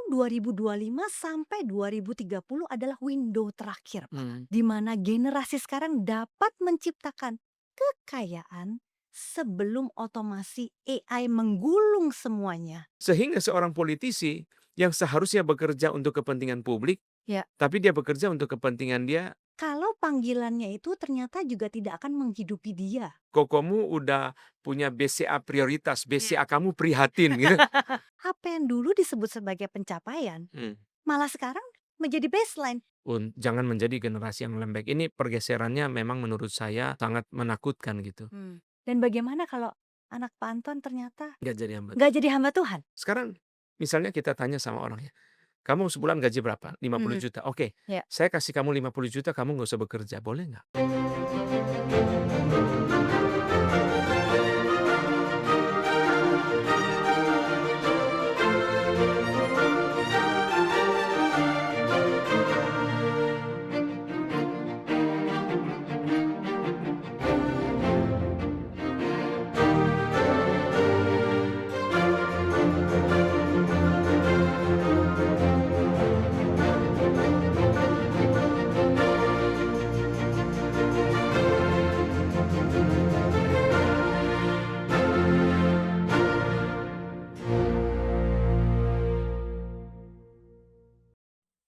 tahun 2025 sampai 2030 adalah window terakhir, Pak, Hmm. di mana generasi sekarang dapat menciptakan kekayaan sebelum otomasi AI menggulung semuanya. Sehingga seorang politisi yang seharusnya bekerja untuk kepentingan publik, Ya, tapi dia bekerja untuk kepentingan dia, kalau panggilannya itu ternyata juga tidak akan menghidupi dia. kokomu udah punya BCA prioritas, Ya. BCA kamu prihatin gitu. Apa yang dulu disebut sebagai pencapaian, Hmm. malah sekarang menjadi baseline. Jangan menjadi generasi yang lembek. Ini pergeserannya memang menurut saya sangat menakutkan gitu. Dan bagaimana kalau anak Pak Anton ternyata Nggak jadi hamba. nggak jadi hamba Tuhan? Sekarang misalnya kita tanya sama orangnya, kamu sebulan gaji berapa? 50 Mhm, juta. Oke, ya. saya kasih kamu 50 juta, kamu nggak usah bekerja, boleh nggak?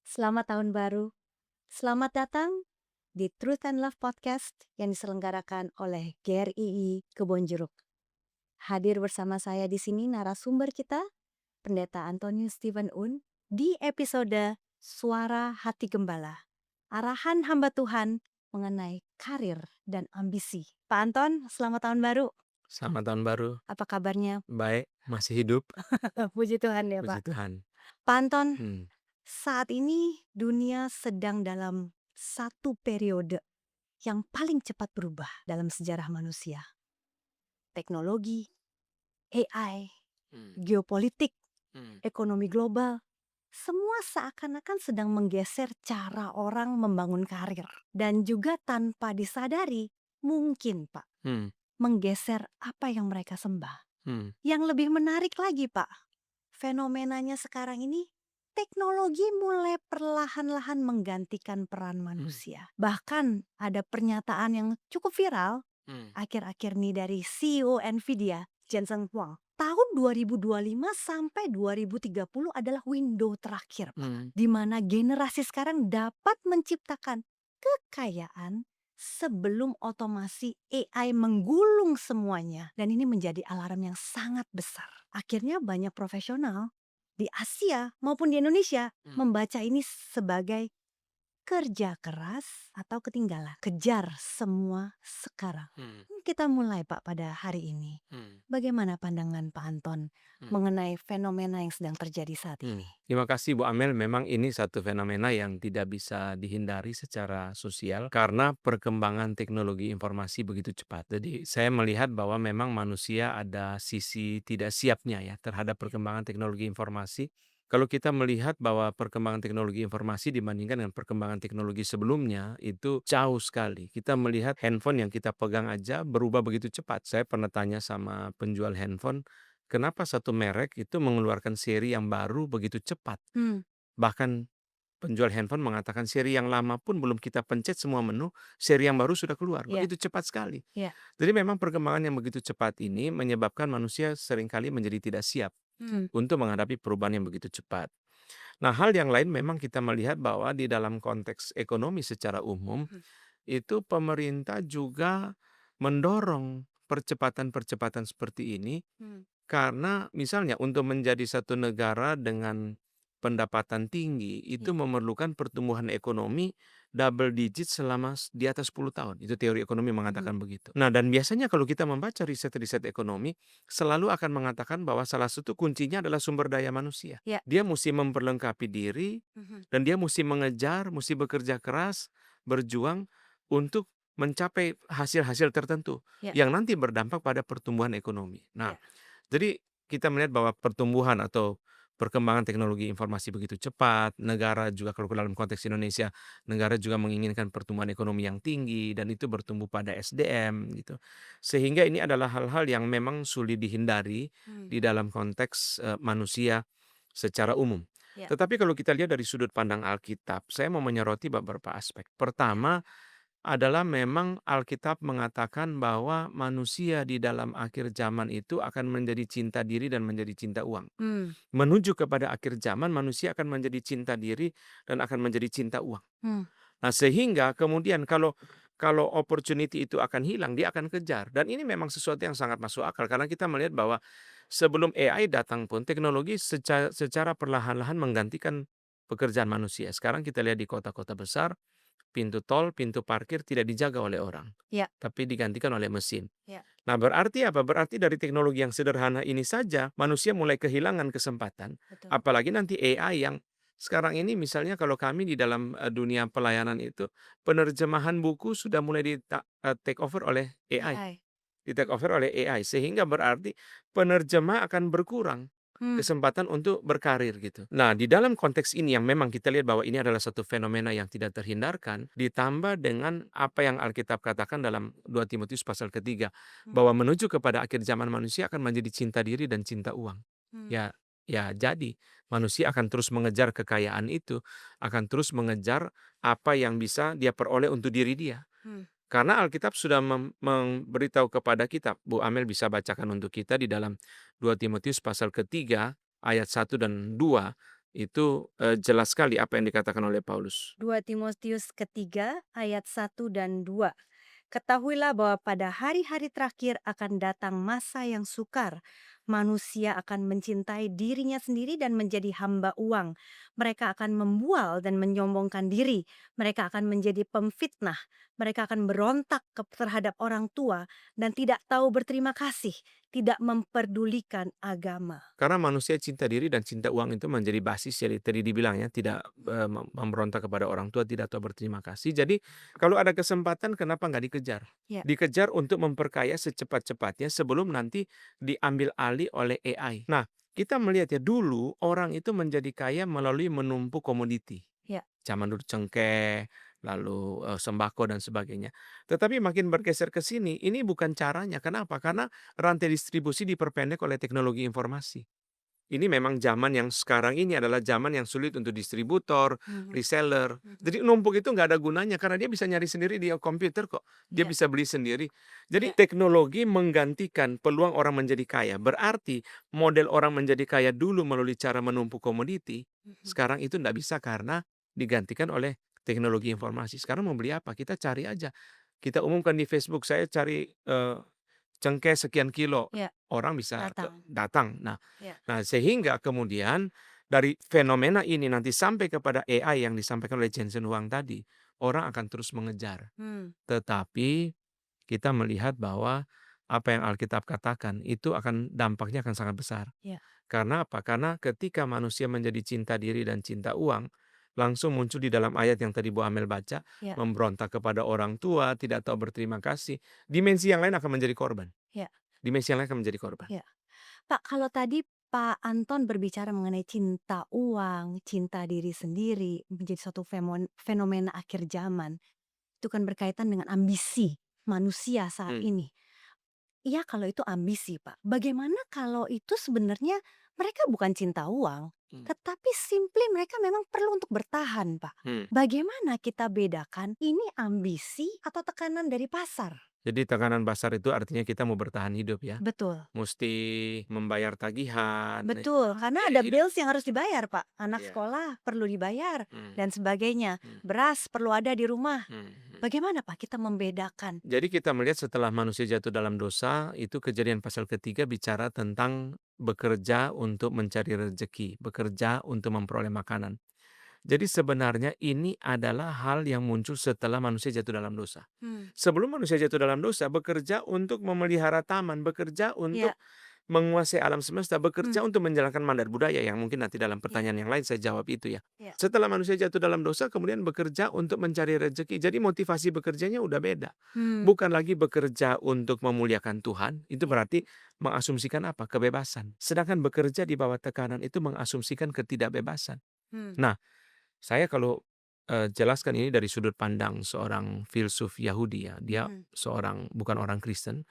Selamat tahun baru. Selamat datang di Truth and Love Podcast yang diselenggarakan oleh GRII Kebonjeruk. Hadir bersama saya di sini narasumber kita, Pendeta Antonius Stephen Un, di episode Suara Hati Gembala. Arahan hamba Tuhan mengenai karir dan ambisi. Pak Anton, selamat tahun baru. Selamat tahun baru. Apa kabarnya? Baik, masih hidup. Puji Tuhan ya, Puji Pak. Tuhan. Pak Anton, Hmm. saat ini dunia sedang dalam satu periode yang paling cepat berubah dalam sejarah manusia. Teknologi, AI, Hmm. geopolitik, Hmm. ekonomi global, semua seakan-akan sedang menggeser cara orang membangun karir. Dan juga tanpa disadari, mungkin Pak, Hmm. menggeser apa yang mereka sembah. Hmm. Yang lebih menarik lagi Pak, fenomenanya sekarang ini, teknologi mulai perlahan-lahan menggantikan peran manusia. Bahkan ada pernyataan yang cukup viral Hmm. akhir-akhir ini dari CEO Nvidia, Jensen Huang. Tahun 2025 sampai 2030 adalah window terakhir, Pak, Hmm. di mana generasi sekarang dapat menciptakan kekayaan sebelum otomasi AI menggulung semuanya. Dan ini menjadi alarm yang sangat besar. Akhirnya banyak profesional di Asia maupun di Indonesia membaca ini sebagai kerja keras atau ketinggalan. Kejar semua sekarang. Hmm. Kita mulai Pak pada hari ini. Hmm. Bagaimana pandangan Pak Anton mengenai fenomena yang sedang terjadi saat ini? Terima kasih Bu Amel, memang ini satu fenomena yang tidak bisa dihindari secara sosial karena perkembangan teknologi informasi begitu cepat. Jadi saya melihat bahwa memang manusia ada sisi tidak siapnya ya terhadap perkembangan teknologi informasi. Kalau kita melihat bahwa perkembangan teknologi informasi dibandingkan dengan perkembangan teknologi sebelumnya itu jauh sekali. Kita melihat handphone yang kita pegang aja berubah begitu cepat. Saya pernah tanya sama penjual handphone, kenapa satu merek itu mengeluarkan seri yang baru begitu cepat? Bahkan penjual handphone mengatakan seri yang lama pun belum kita pencet semua menu, seri yang baru sudah keluar. Ya, Begitu cepat sekali. ya. Jadi memang perkembangan yang begitu cepat ini menyebabkan manusia seringkali menjadi tidak siap untuk menghadapi perubahan yang begitu cepat. Nah, hal yang lain memang kita melihat bahwa di dalam konteks ekonomi secara umum, itu pemerintah juga mendorong percepatan-percepatan seperti ini karena misalnya untuk menjadi satu negara dengan pendapatan tinggi itu memerlukan pertumbuhan ekonomi double digit selama di atas 10 tahun. Itu teori ekonomi mengatakan begitu. Nah, dan biasanya kalau kita membaca riset-riset ekonomi selalu akan mengatakan bahwa salah satu kuncinya adalah sumber daya manusia. Ya. Dia mesti memperlengkapi diri dan dia mesti mengejar, mesti bekerja keras, berjuang untuk mencapai hasil-hasil tertentu Ya. yang nanti berdampak pada pertumbuhan ekonomi. Nah, Ya. jadi kita melihat bahwa pertumbuhan atau perkembangan teknologi informasi begitu cepat, negara juga kalau dalam konteks Indonesia, negara juga menginginkan pertumbuhan ekonomi yang tinggi dan itu bertumbuh pada SDM gitu. Sehingga ini adalah hal-hal yang memang sulit dihindari di dalam konteks manusia secara umum. Ya. Tetapi kalau kita lihat dari sudut pandang Alkitab, saya mau menyoroti beberapa aspek. Pertama adalah memang Alkitab mengatakan bahwa manusia di dalam akhir zaman itu akan menjadi cinta diri dan menjadi cinta uang. Hmm. Menuju kepada akhir zaman manusia akan menjadi cinta diri dan akan menjadi cinta uang. Hmm. Nah, sehingga kemudian kalau opportunity itu akan hilang, dia akan kejar. Dan ini memang sesuatu yang sangat masuk akal karena kita melihat bahwa sebelum AI datang pun teknologi secara perlahan-lahan menggantikan pekerjaan manusia. Sekarang kita lihat di kota-kota besar, pintu tol, pintu parkir tidak dijaga oleh orang, Ya. tapi digantikan oleh mesin. Ya. Nah, berarti apa? Berarti dari teknologi yang sederhana ini saja manusia mulai kehilangan kesempatan, Betul. apalagi nanti AI yang sekarang ini misalnya kalau kami di dalam, dunia pelayanan itu, penerjemahan buku sudah mulai take over oleh AI, AI. di-take over oleh AI, sehingga berarti penerjemah akan berkurang Hmm. kesempatan untuk berkarir gitu. Nah, di dalam konteks ini yang memang kita lihat bahwa ini adalah satu fenomena yang tidak terhindarkan, ditambah dengan apa yang Alkitab katakan dalam 2 Timotius pasal ketiga, Hmm. bahwa menuju kepada akhir zaman manusia akan menjadi cinta diri dan cinta uang. Hmm. Ya jadi manusia akan terus mengejar kekayaan itu, akan terus mengejar apa yang bisa dia peroleh untuk diri dia. Hmm. Karena Alkitab sudah memberitahu kepada kita, Bu Amel bisa bacakan untuk kita di dalam 2 Timotius pasal ketiga ayat 1 dan 2 itu, jelas sekali apa yang dikatakan oleh Paulus. 2 Timotius ketiga ayat 1 dan 2. Ketahuilah bahwa pada hari-hari terakhir akan datang masa yang sukar. Manusia akan mencintai dirinya sendiri dan menjadi hamba uang. Mereka akan membual dan menyombongkan diri. Mereka akan menjadi pemfitnah. Mereka akan berontak terhadap orang tua dan tidak tahu berterima kasih, tidak memperdulikan agama. Karena manusia cinta diri dan cinta uang itu menjadi basis jadi tadi dibilang ya, tidak, memberontak kepada orang tua, tidak tahu berterima kasih. Jadi kalau ada kesempatan kenapa nggak dikejar? Ya. Dikejar untuk memperkaya secepat-cepatnya sebelum nanti diambil alih oleh AI. Nah, kita melihat ya dulu orang itu menjadi kaya melalui menumpuk komoditi. Ya. Zaman dulu cengkeh, lalu, sembako dan sebagainya. Tetapi makin bergeser ke sini, ini bukan caranya. Kenapa? Karena rantai distribusi diperpendek oleh teknologi informasi. Ini memang zaman yang sekarang ini adalah zaman yang sulit untuk distributor, Mhm. reseller. Mhm. Jadi numpuk itu nggak ada gunanya karena dia bisa nyari sendiri di komputer kok. Dia Ya. bisa beli sendiri. Jadi Ya. teknologi menggantikan peluang orang menjadi kaya. Berarti model orang menjadi kaya dulu melalui cara menumpuk komoditi, Mhm. sekarang itu nggak bisa karena digantikan oleh teknologi informasi. Sekarang mau beli apa? Kita cari aja. Kita umumkan di Facebook, saya cari, cengkeh sekian kilo, Ya. orang bisa Datang. datang. Nah Ya. nah sehingga kemudian dari fenomena ini nanti sampai kepada AI yang disampaikan oleh Jensen Huang tadi, orang akan terus mengejar. Hmm. Tetapi kita melihat bahwa apa yang Alkitab katakan itu dampaknya akan sangat besar. Ya. Karena apa? Karena ketika manusia menjadi cinta diri dan cinta uang, langsung muncul di dalam ayat yang tadi Bu Amel baca, Ya. memberontak kepada orang tua, tidak tahu berterima kasih. Dimensi yang lain akan menjadi korban. Ya. Dimensi yang lain akan menjadi korban. Ya. Pak, kalau tadi Pak Anton berbicara mengenai cinta uang, cinta diri sendiri, menjadi suatu fenomena akhir zaman, itu kan berkaitan dengan ambisi manusia saat Hmm, ini. Iya, kalau itu ambisi, Pak. Bagaimana kalau itu sebenarnya mereka bukan cinta uang, hmm, tetapi simply mereka memang perlu untuk bertahan, Pak. hmm. Bagaimana kita bedakan ini ambisi atau tekanan dari pasar? Jadi tekanan pasar itu artinya kita mau bertahan hidup ya. Betul. Mesti membayar tagihan. Betul, karena Ya, ada hidup. bills yang harus dibayar, Pak. Anak Iya. sekolah perlu dibayar Hmm, dan sebagainya. hmm, Beras perlu ada di rumah. hmm, hmm. Bagaimana, Pak, kita membedakan? Jadi kita melihat setelah manusia jatuh dalam dosa, itu Kejadian pasal ketiga bicara tentang bekerja untuk mencari rezeki, bekerja untuk memperoleh makanan. Jadi sebenarnya ini adalah hal yang muncul setelah manusia jatuh dalam dosa. Hmm. Sebelum manusia jatuh dalam dosa, bekerja untuk memelihara taman, bekerja Ya. untuk menguasai alam semesta, Hmm. bekerja untuk menjalankan mandat budaya yang mungkin nanti dalam Ya. pertanyaan yang lain saya jawab itu ya. Ya. Setelah manusia jatuh dalam dosa, kemudian bekerja untuk mencari rezeki. Jadi motivasi bekerjanya udah beda. Hmm. Bukan lagi bekerja untuk memuliakan Tuhan, itu Ya. berarti mengasumsikan apa? Kebebasan. Sedangkan bekerja di bawah tekanan itu mengasumsikan ketidakbebasan. Hmm. Nah, saya kalau, jelaskan ini dari sudut pandang seorang filsuf Yahudi ya, dia Hmm. bukan orang Kristen,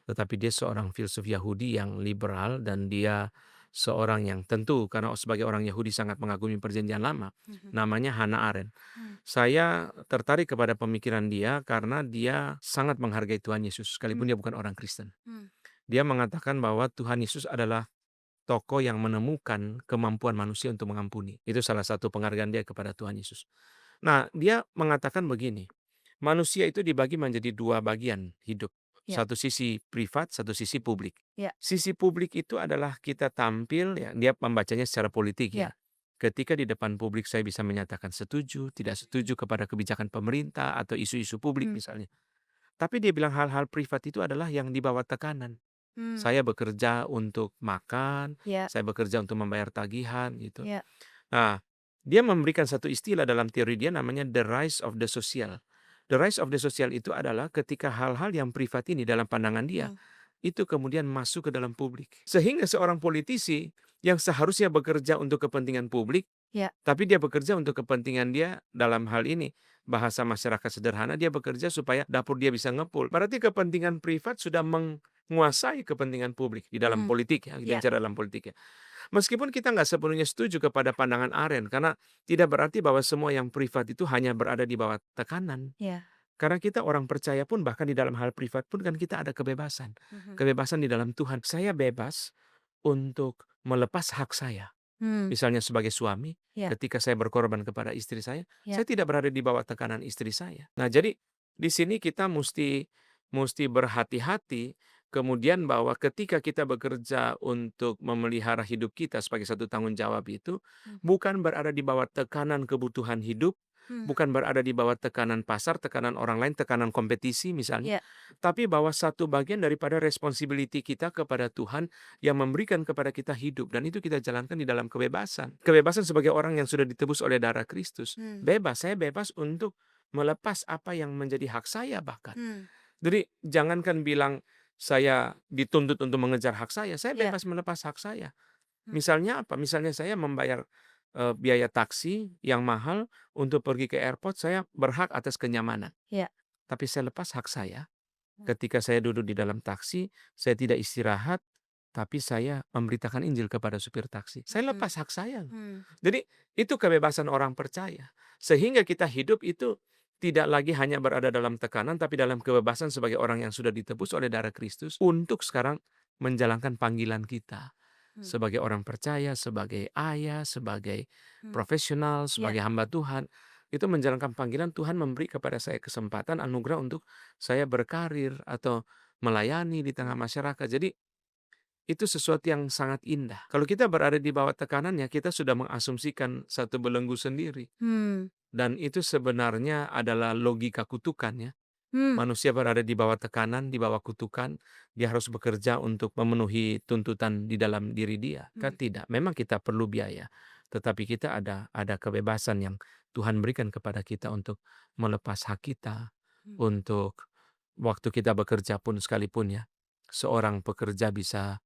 tetapi dia seorang filsuf Yahudi yang liberal dan dia seorang yang tentu karena sebagai orang Yahudi sangat mengagumi Perjanjian Lama, Mhm. namanya Hannah Arendt. Mmm. Saya tertarik kepada pemikiran dia karena dia sangat menghargai Tuhan Yesus sekalipun Mmm. dia bukan orang Kristen. Mmm. Dia mengatakan bahwa Tuhan Yesus adalah tokoh yang menemukan kemampuan manusia untuk mengampuni. Itu salah satu penghargaan dia kepada Tuhan Yesus. Nah, dia mengatakan begini, manusia itu dibagi menjadi 2 bagian hidup. Ya. Satu sisi privat, satu sisi publik. Ya. Sisi publik itu adalah kita tampil ya, dia membacanya secara politik Ya. ya. Ketika di depan publik saya bisa menyatakan setuju, tidak setuju kepada kebijakan pemerintah atau isu-isu publik Mmm. misalnya. Tapi dia bilang hal-hal privat itu adalah yang di bawah tekanan. Mmm. Saya bekerja untuk makan, Ya. saya bekerja untuk membayar tagihan gitu. Ya. Nah, dia memberikan satu istilah dalam teori dia namanya the rise of the social. The rise of the social itu adalah ketika hal-hal yang privat ini dalam pandangan dia, Mmm. itu kemudian masuk ke dalam publik. Sehingga seorang politisi yang seharusnya bekerja untuk kepentingan publik, Ya. tapi dia bekerja untuk kepentingan dia dalam hal ini, bahasa masyarakat sederhana, dia bekerja supaya dapur dia bisa ngepul. Berarti kepentingan privat sudah menguasai kepentingan publik di dalam Mhm. politik ya, Ya. bicara dalam politik ya. Meskipun kita nggak sepenuhnya setuju kepada pandangan Arendt, karena tidak berarti bahwa semua yang privat itu hanya berada di bawah tekanan. Ya. Karena kita orang percaya pun bahkan di dalam hal privat pun kan kita ada kebebasan. Mhm. Kebebasan di dalam Tuhan. Saya bebas untuk melepas hak saya. Mmm. Misalnya sebagai suami, Ya. ketika saya berkorban kepada istri Ya. saya tidak berada di bawah tekanan istri saya. Nah, jadi di sini kita musti berhati-hati, kemudian bahwa ketika kita bekerja untuk memelihara hidup kita sebagai satu tanggung jawab itu, Mmm. bukan berada di bawah tekanan kebutuhan hidup, Mmm. bukan berada di bawah tekanan pasar, tekanan orang lain, tekanan kompetisi misalnya, Ya. tapi bahwa satu bagian daripada responsibility kita kepada Tuhan yang memberikan kepada kita hidup dan itu kita jalankan di dalam kebebasan. Kebebasan sebagai orang yang sudah ditebus oleh darah Kristus. Mmm. Bebas, saya bebas untuk melepas apa yang menjadi hak saya bahkan. Mmm. Jadi jangankan bilang saya dituntut untuk mengejar hak saya Ya. bebas melepas hak saya. Mmm. Misalnya apa? Misalnya saya membayar biaya taksi yang mahal untuk pergi ke airport, saya berhak atas kenyamanan. Ya. Tapi saya lepas hak saya. Mmm. Ketika saya duduk di dalam taksi, saya tidak istirahat, tapi saya memberitakan Injil kepada supir taksi. Saya Mhm. lepas hak saya. Mmm. Jadi itu kebebasan orang percaya. Sehingga kita hidup itu tidak lagi hanya berada dalam tekanan, tapi dalam kebebasan sebagai orang yang sudah ditebus oleh darah Kristus untuk sekarang menjalankan panggilan kita. Mmm. Sebagai orang percaya, sebagai ayah, sebagai Mmm. profesional, Ya. sebagai hamba Tuhan. Itu menjalankan panggilan Tuhan memberi kepada saya kesempatan, anugerah untuk saya berkarir atau melayani di tengah Mmm. masyarakat. Jadi itu sesuatu yang sangat indah. Kalau kita berada di bawah tekanan ya kita sudah mengasumsikan satu belenggu sendiri. Mmm. Dan itu sebenarnya adalah logika kutukan ya. Mmm. Manusia berada di bawah tekanan, di bawah kutukan, dia harus bekerja untuk memenuhi tuntutan di dalam diri dia. Kan Mmm. tidak. Memang kita perlu biaya, tetapi kita ada kebebasan yang Tuhan berikan kepada kita untuk melepas hak kita, Mmm. untuk waktu kita bekerja pun sekalipun ya, seorang pekerja bisa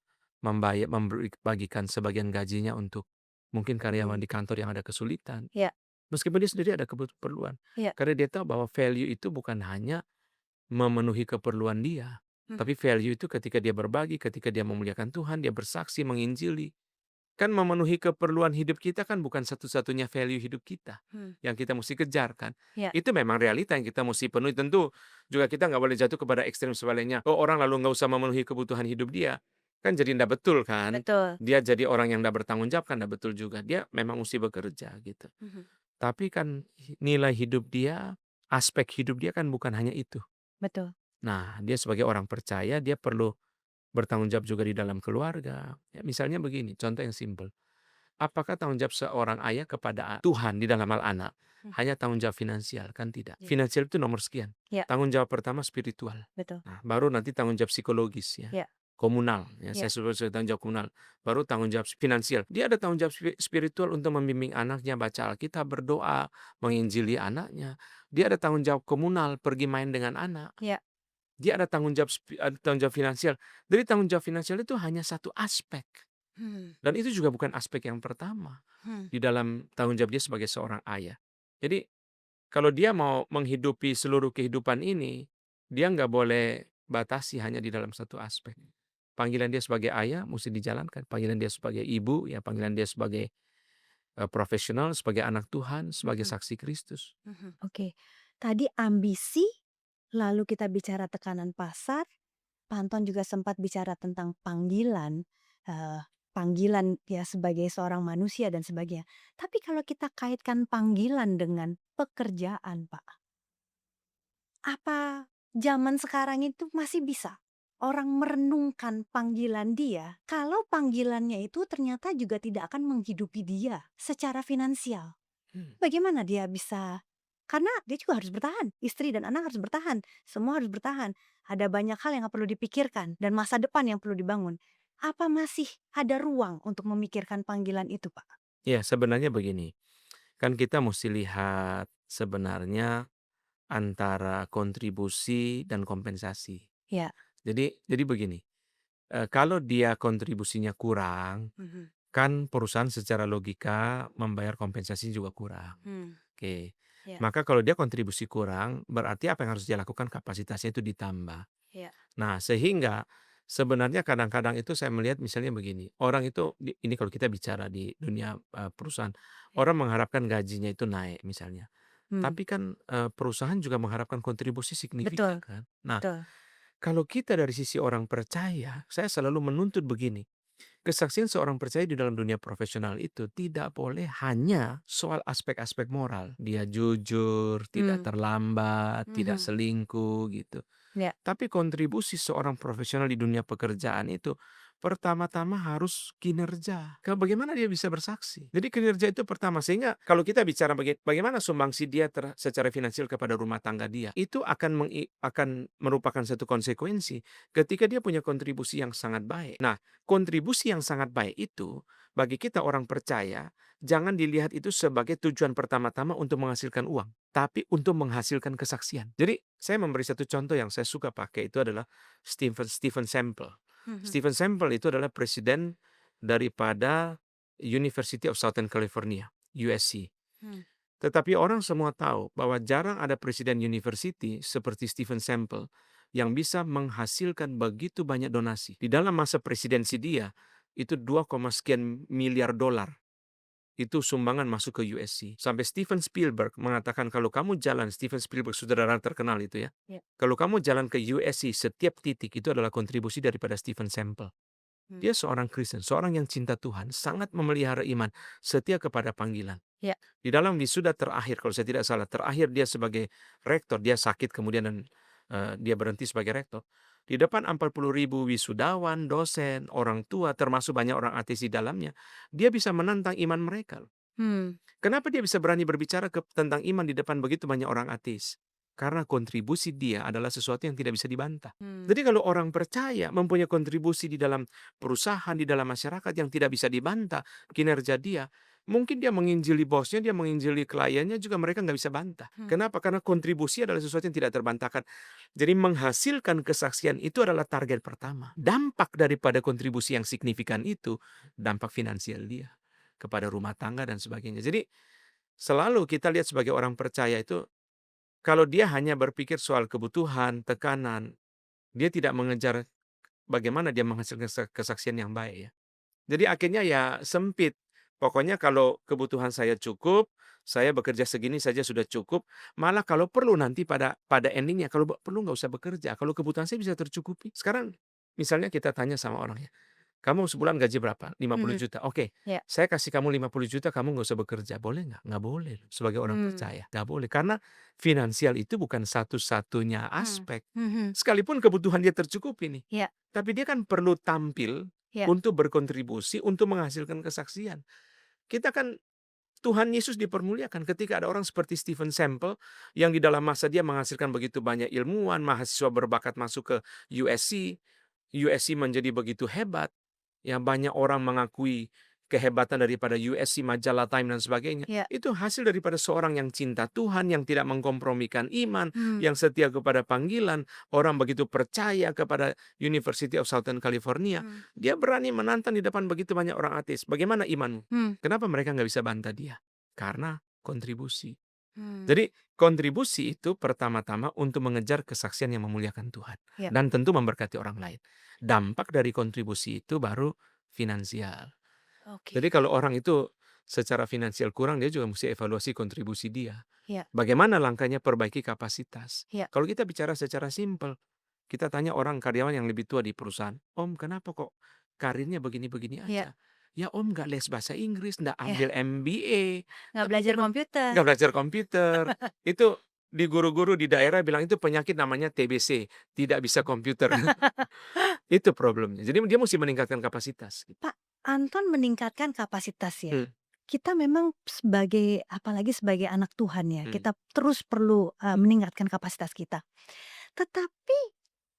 bagikan sebagian gajinya untuk mungkin karyawan Mmm. di kantor yang ada kesulitan. Ya. Meskipun dia sendiri ada keperluan. Ya. Karena dia tahu bahwa value itu bukan hanya memenuhi keperluan dia, Mhm. tapi value itu ketika dia berbagi, ketika dia memuliakan Tuhan, dia bersaksi, menginjili. Kan memenuhi keperluan hidup kita kan bukan satu-satunya value hidup kita Mmm. yang kita mesti kejar kan. Ya. Itu memang realita yang kita mesti penuhi. Tentu juga kita nggak boleh jatuh kepada ekstrem sebaliknya. Oh, orang lalu nggak usah memenuhi kebutuhan hidup dia. Kan jadi ndak betul kan. Betul. Dia jadi orang yang ndak bertanggung jawab kan ndak betul juga. Dia memang mesti bekerja gitu. Mhm. Tapi kan nilai hidup dia, aspek hidup dia kan bukan hanya itu. Betul. Nah, dia sebagai orang percaya, dia perlu bertanggung jawab juga di dalam keluarga. Ya, misalnya begini, contoh yang simpel. Apakah tanggung jawab seorang ayah kepada Tuhan di dalam hal anak Mmm. hanya tanggung jawab finansial? Kan tidak. Ya. Finansial itu nomor sekian. Ya. Tanggung jawab pertama spiritual. Betul. Nah, baru nanti tanggung jawab psikologis ya. Ya. Komunal, ya Ya. saya sebut sebagai tanggung jawab komunal. Baru tanggung jawab finansial. Dia ada tanggung jawab spiritual untuk membimbing anaknya baca Alkitab, berdoa, menginjili anaknya. Dia ada tanggung jawab komunal, pergi main dengan anak. Ya. Dia ada tanggung jawab finansial. Jadi tanggung jawab finansial itu hanya satu aspek. Hmm. Dan itu juga bukan aspek yang pertama Hmm. di dalam tanggung jawab dia sebagai seorang ayah. Jadi kalau dia mau menghidupi seluruh kehidupan ini, dia nggak boleh batasi hanya di dalam satu aspek. Panggilan dia sebagai ayah mesti dijalankan, panggilan dia sebagai ibu, ya panggilan dia sebagai, profesional, sebagai anak Tuhan, sebagai Mhm, saksi Kristus. oke. Tadi ambisi, lalu kita bicara tekanan pasar, Pak Anton juga sempat bicara tentang panggilan, panggilan ya sebagai seorang manusia dan sebagainya. Tapi kalau kita kaitkan panggilan dengan pekerjaan, Pak, apa zaman sekarang itu masih bisa orang merenungkan panggilan dia kalau panggilannya itu ternyata juga tidak akan menghidupi dia secara finansial? Hmm. Bagaimana dia bisa, karena dia juga harus bertahan, istri dan anak harus bertahan, semua harus bertahan. Ada banyak hal yang perlu dipikirkan dan masa depan yang perlu dibangun. Apa masih ada ruang untuk memikirkan panggilan itu, Pak? Ya sebenarnya begini, kan kita mesti lihat sebenarnya antara kontribusi dan kompensasi. Ya. Jadi begini, kalau dia kontribusinya kurang, Mhm. kan perusahaan secara logika membayar kompensasi juga kurang. Hmm. Oke, Ya. maka kalau dia kontribusi kurang, berarti apa yang harus dia lakukan kapasitasnya itu ditambah. Ya. Nah, sehingga sebenarnya kadang-kadang itu saya melihat misalnya begini, orang itu ini kalau kita bicara di dunia, perusahaan, Ya. orang mengharapkan gajinya itu naik misalnya. Hmm. Tapi kan, perusahaan juga mengharapkan kontribusi signifikan Betul. kan. Nah, Betul. kalau kita dari sisi orang percaya, saya selalu menuntut begini, kesaksian seorang percaya di dalam dunia profesional itu tidak boleh hanya soal aspek-aspek moral. Dia jujur, tidak Hmm. terlambat, tidak Mhm. selingkuh gitu. Ya. Tapi kontribusi seorang profesional di dunia pekerjaan itu pertama-tama harus kinerja. Bagaimana dia bisa bersaksi? Jadi kinerja itu pertama, sehingga kalau kita bicara bagaimana sumbangsi dia secara finansial kepada rumah tangga dia, itu akan merupakan satu konsekuensi ketika dia punya kontribusi yang sangat baik. Nah, kontribusi yang sangat baik itu bagi kita orang percaya jangan dilihat itu sebagai tujuan pertama-tama untuk menghasilkan uang, tapi untuk menghasilkan kesaksian. Jadi, saya memberi satu contoh yang saya suka pakai itu adalah Stephen Sample. Mhm. Stephen Sample itu adalah presiden daripada University of Southern California, USC. Hmm. Tetapi orang semua tahu bahwa jarang ada presiden university seperti Stephen Sample yang bisa menghasilkan begitu banyak donasi. Di dalam masa presidensi dia, itu 2, sekian miliar dolar itu sumbangan masuk ke USC. Sampai Steven Spielberg mengatakan kalau kamu jalan, Steven Spielberg sutradara terkenal itu ya. Ya. Kalau kamu jalan ke USC, setiap titik itu adalah kontribusi daripada Stephen Sample. Hmm. Dia seorang Kristen, seorang yang cinta Tuhan, sangat memelihara iman, setia kepada panggilan. Ya. Di dalam wisuda terakhir, kalau saya tidak salah, terakhir dia sebagai rektor, dia sakit kemudian dan dia berhenti sebagai rektor. Di depan 40.000 wisudawan, dosen, orang tua, termasuk banyak orang ateis di dalamnya, dia bisa menantang iman mereka. Hmm. Kenapa dia bisa berani berbicara tentang iman di depan begitu banyak orang ateis? Karena kontribusi dia adalah sesuatu yang tidak bisa dibantah. Hmm. Jadi kalau orang percaya mempunyai kontribusi di dalam perusahaan, di dalam masyarakat yang tidak bisa dibantah kinerja dia, mungkin dia menginjili bosnya, dia menginjili kliennya juga mereka nggak bisa bantah. Hmm. Kenapa? Karena kontribusi adalah sesuatu yang tidak terbantahkan. Jadi menghasilkan kesaksian itu adalah target pertama. Dampak daripada kontribusi yang signifikan itu, dampak finansial dia kepada rumah tangga dan sebagainya. Jadi selalu kita lihat sebagai orang percaya itu, kalau dia hanya berpikir soal kebutuhan, tekanan, dia tidak mengejar bagaimana dia menghasilkan kesaksian yang baik ya. Jadi akhirnya ya sempit. Pokoknya kalau kebutuhan saya cukup, saya bekerja segini saja sudah cukup. Malah kalau perlu nanti pada endingnya, kalau perlu nggak usah bekerja. Kalau kebutuhan saya bisa tercukupi. Sekarang misalnya kita tanya sama orang ya, kamu sebulan gaji berapa? 50 Mhm. juta. Oke, Ya. saya kasih kamu 50 juta, kamu nggak usah bekerja. Boleh nggak? Nggak boleh loh, sebagai orang Hmm. percaya. Nggak boleh, karena finansial itu bukan satu-satunya Hmm. aspek. Mhm. Sekalipun kebutuhan dia tercukupi nih, Ya. tapi dia kan perlu tampil Ya. untuk berkontribusi, untuk menghasilkan kesaksian. Kita kan Tuhan Yesus dipermuliakan ketika ada orang seperti Stephen Sample yang di dalam masa dia menghasilkan begitu banyak ilmuwan, mahasiswa berbakat masuk ke USC. USC menjadi begitu hebat. Ya banyak orang mengakui kehebatan daripada USC, majalah Time dan sebagainya. Ya. Itu hasil daripada seorang yang cinta Tuhan, yang tidak mengkompromikan iman, Hmm. yang setia kepada panggilan, orang begitu percaya kepada University of Southern California. Hmm. Dia berani menantang di depan begitu banyak orang ateis. Bagaimana imanmu? Hmm. Kenapa mereka nggak bisa bantah dia? Karena kontribusi. Hmm. Jadi kontribusi itu pertama-tama untuk mengejar kesaksian yang memuliakan Tuhan Ya. dan tentu memberkati orang lain. Dampak dari kontribusi itu baru finansial. Oke. Jadi kalau orang itu secara finansial kurang, dia juga mesti evaluasi kontribusi dia. Ya. Bagaimana langkahnya perbaiki kapasitas? Ya. Kalau kita bicara secara simpel, kita tanya orang karyawan yang lebih tua di perusahaan, "Om, kenapa kok karirnya begini-begini Ya. aja?" "Ya Om nggak les bahasa Inggris, nggak Ya. ambil MBA, Nggak tapi belajar memang komputer. nggak belajar komputer." Itu di guru-guru di daerah bilang itu penyakit namanya TBC, tidak bisa komputer. Itu problemnya. Jadi dia mesti meningkatkan kapasitas. Pak, Anton meningkatkan kapasitas ya. Hmm, Kita memang sebagai apalagi sebagai anak Tuhan ya, hmm, kita terus perlu, meningkatkan kapasitas kita. Tetapi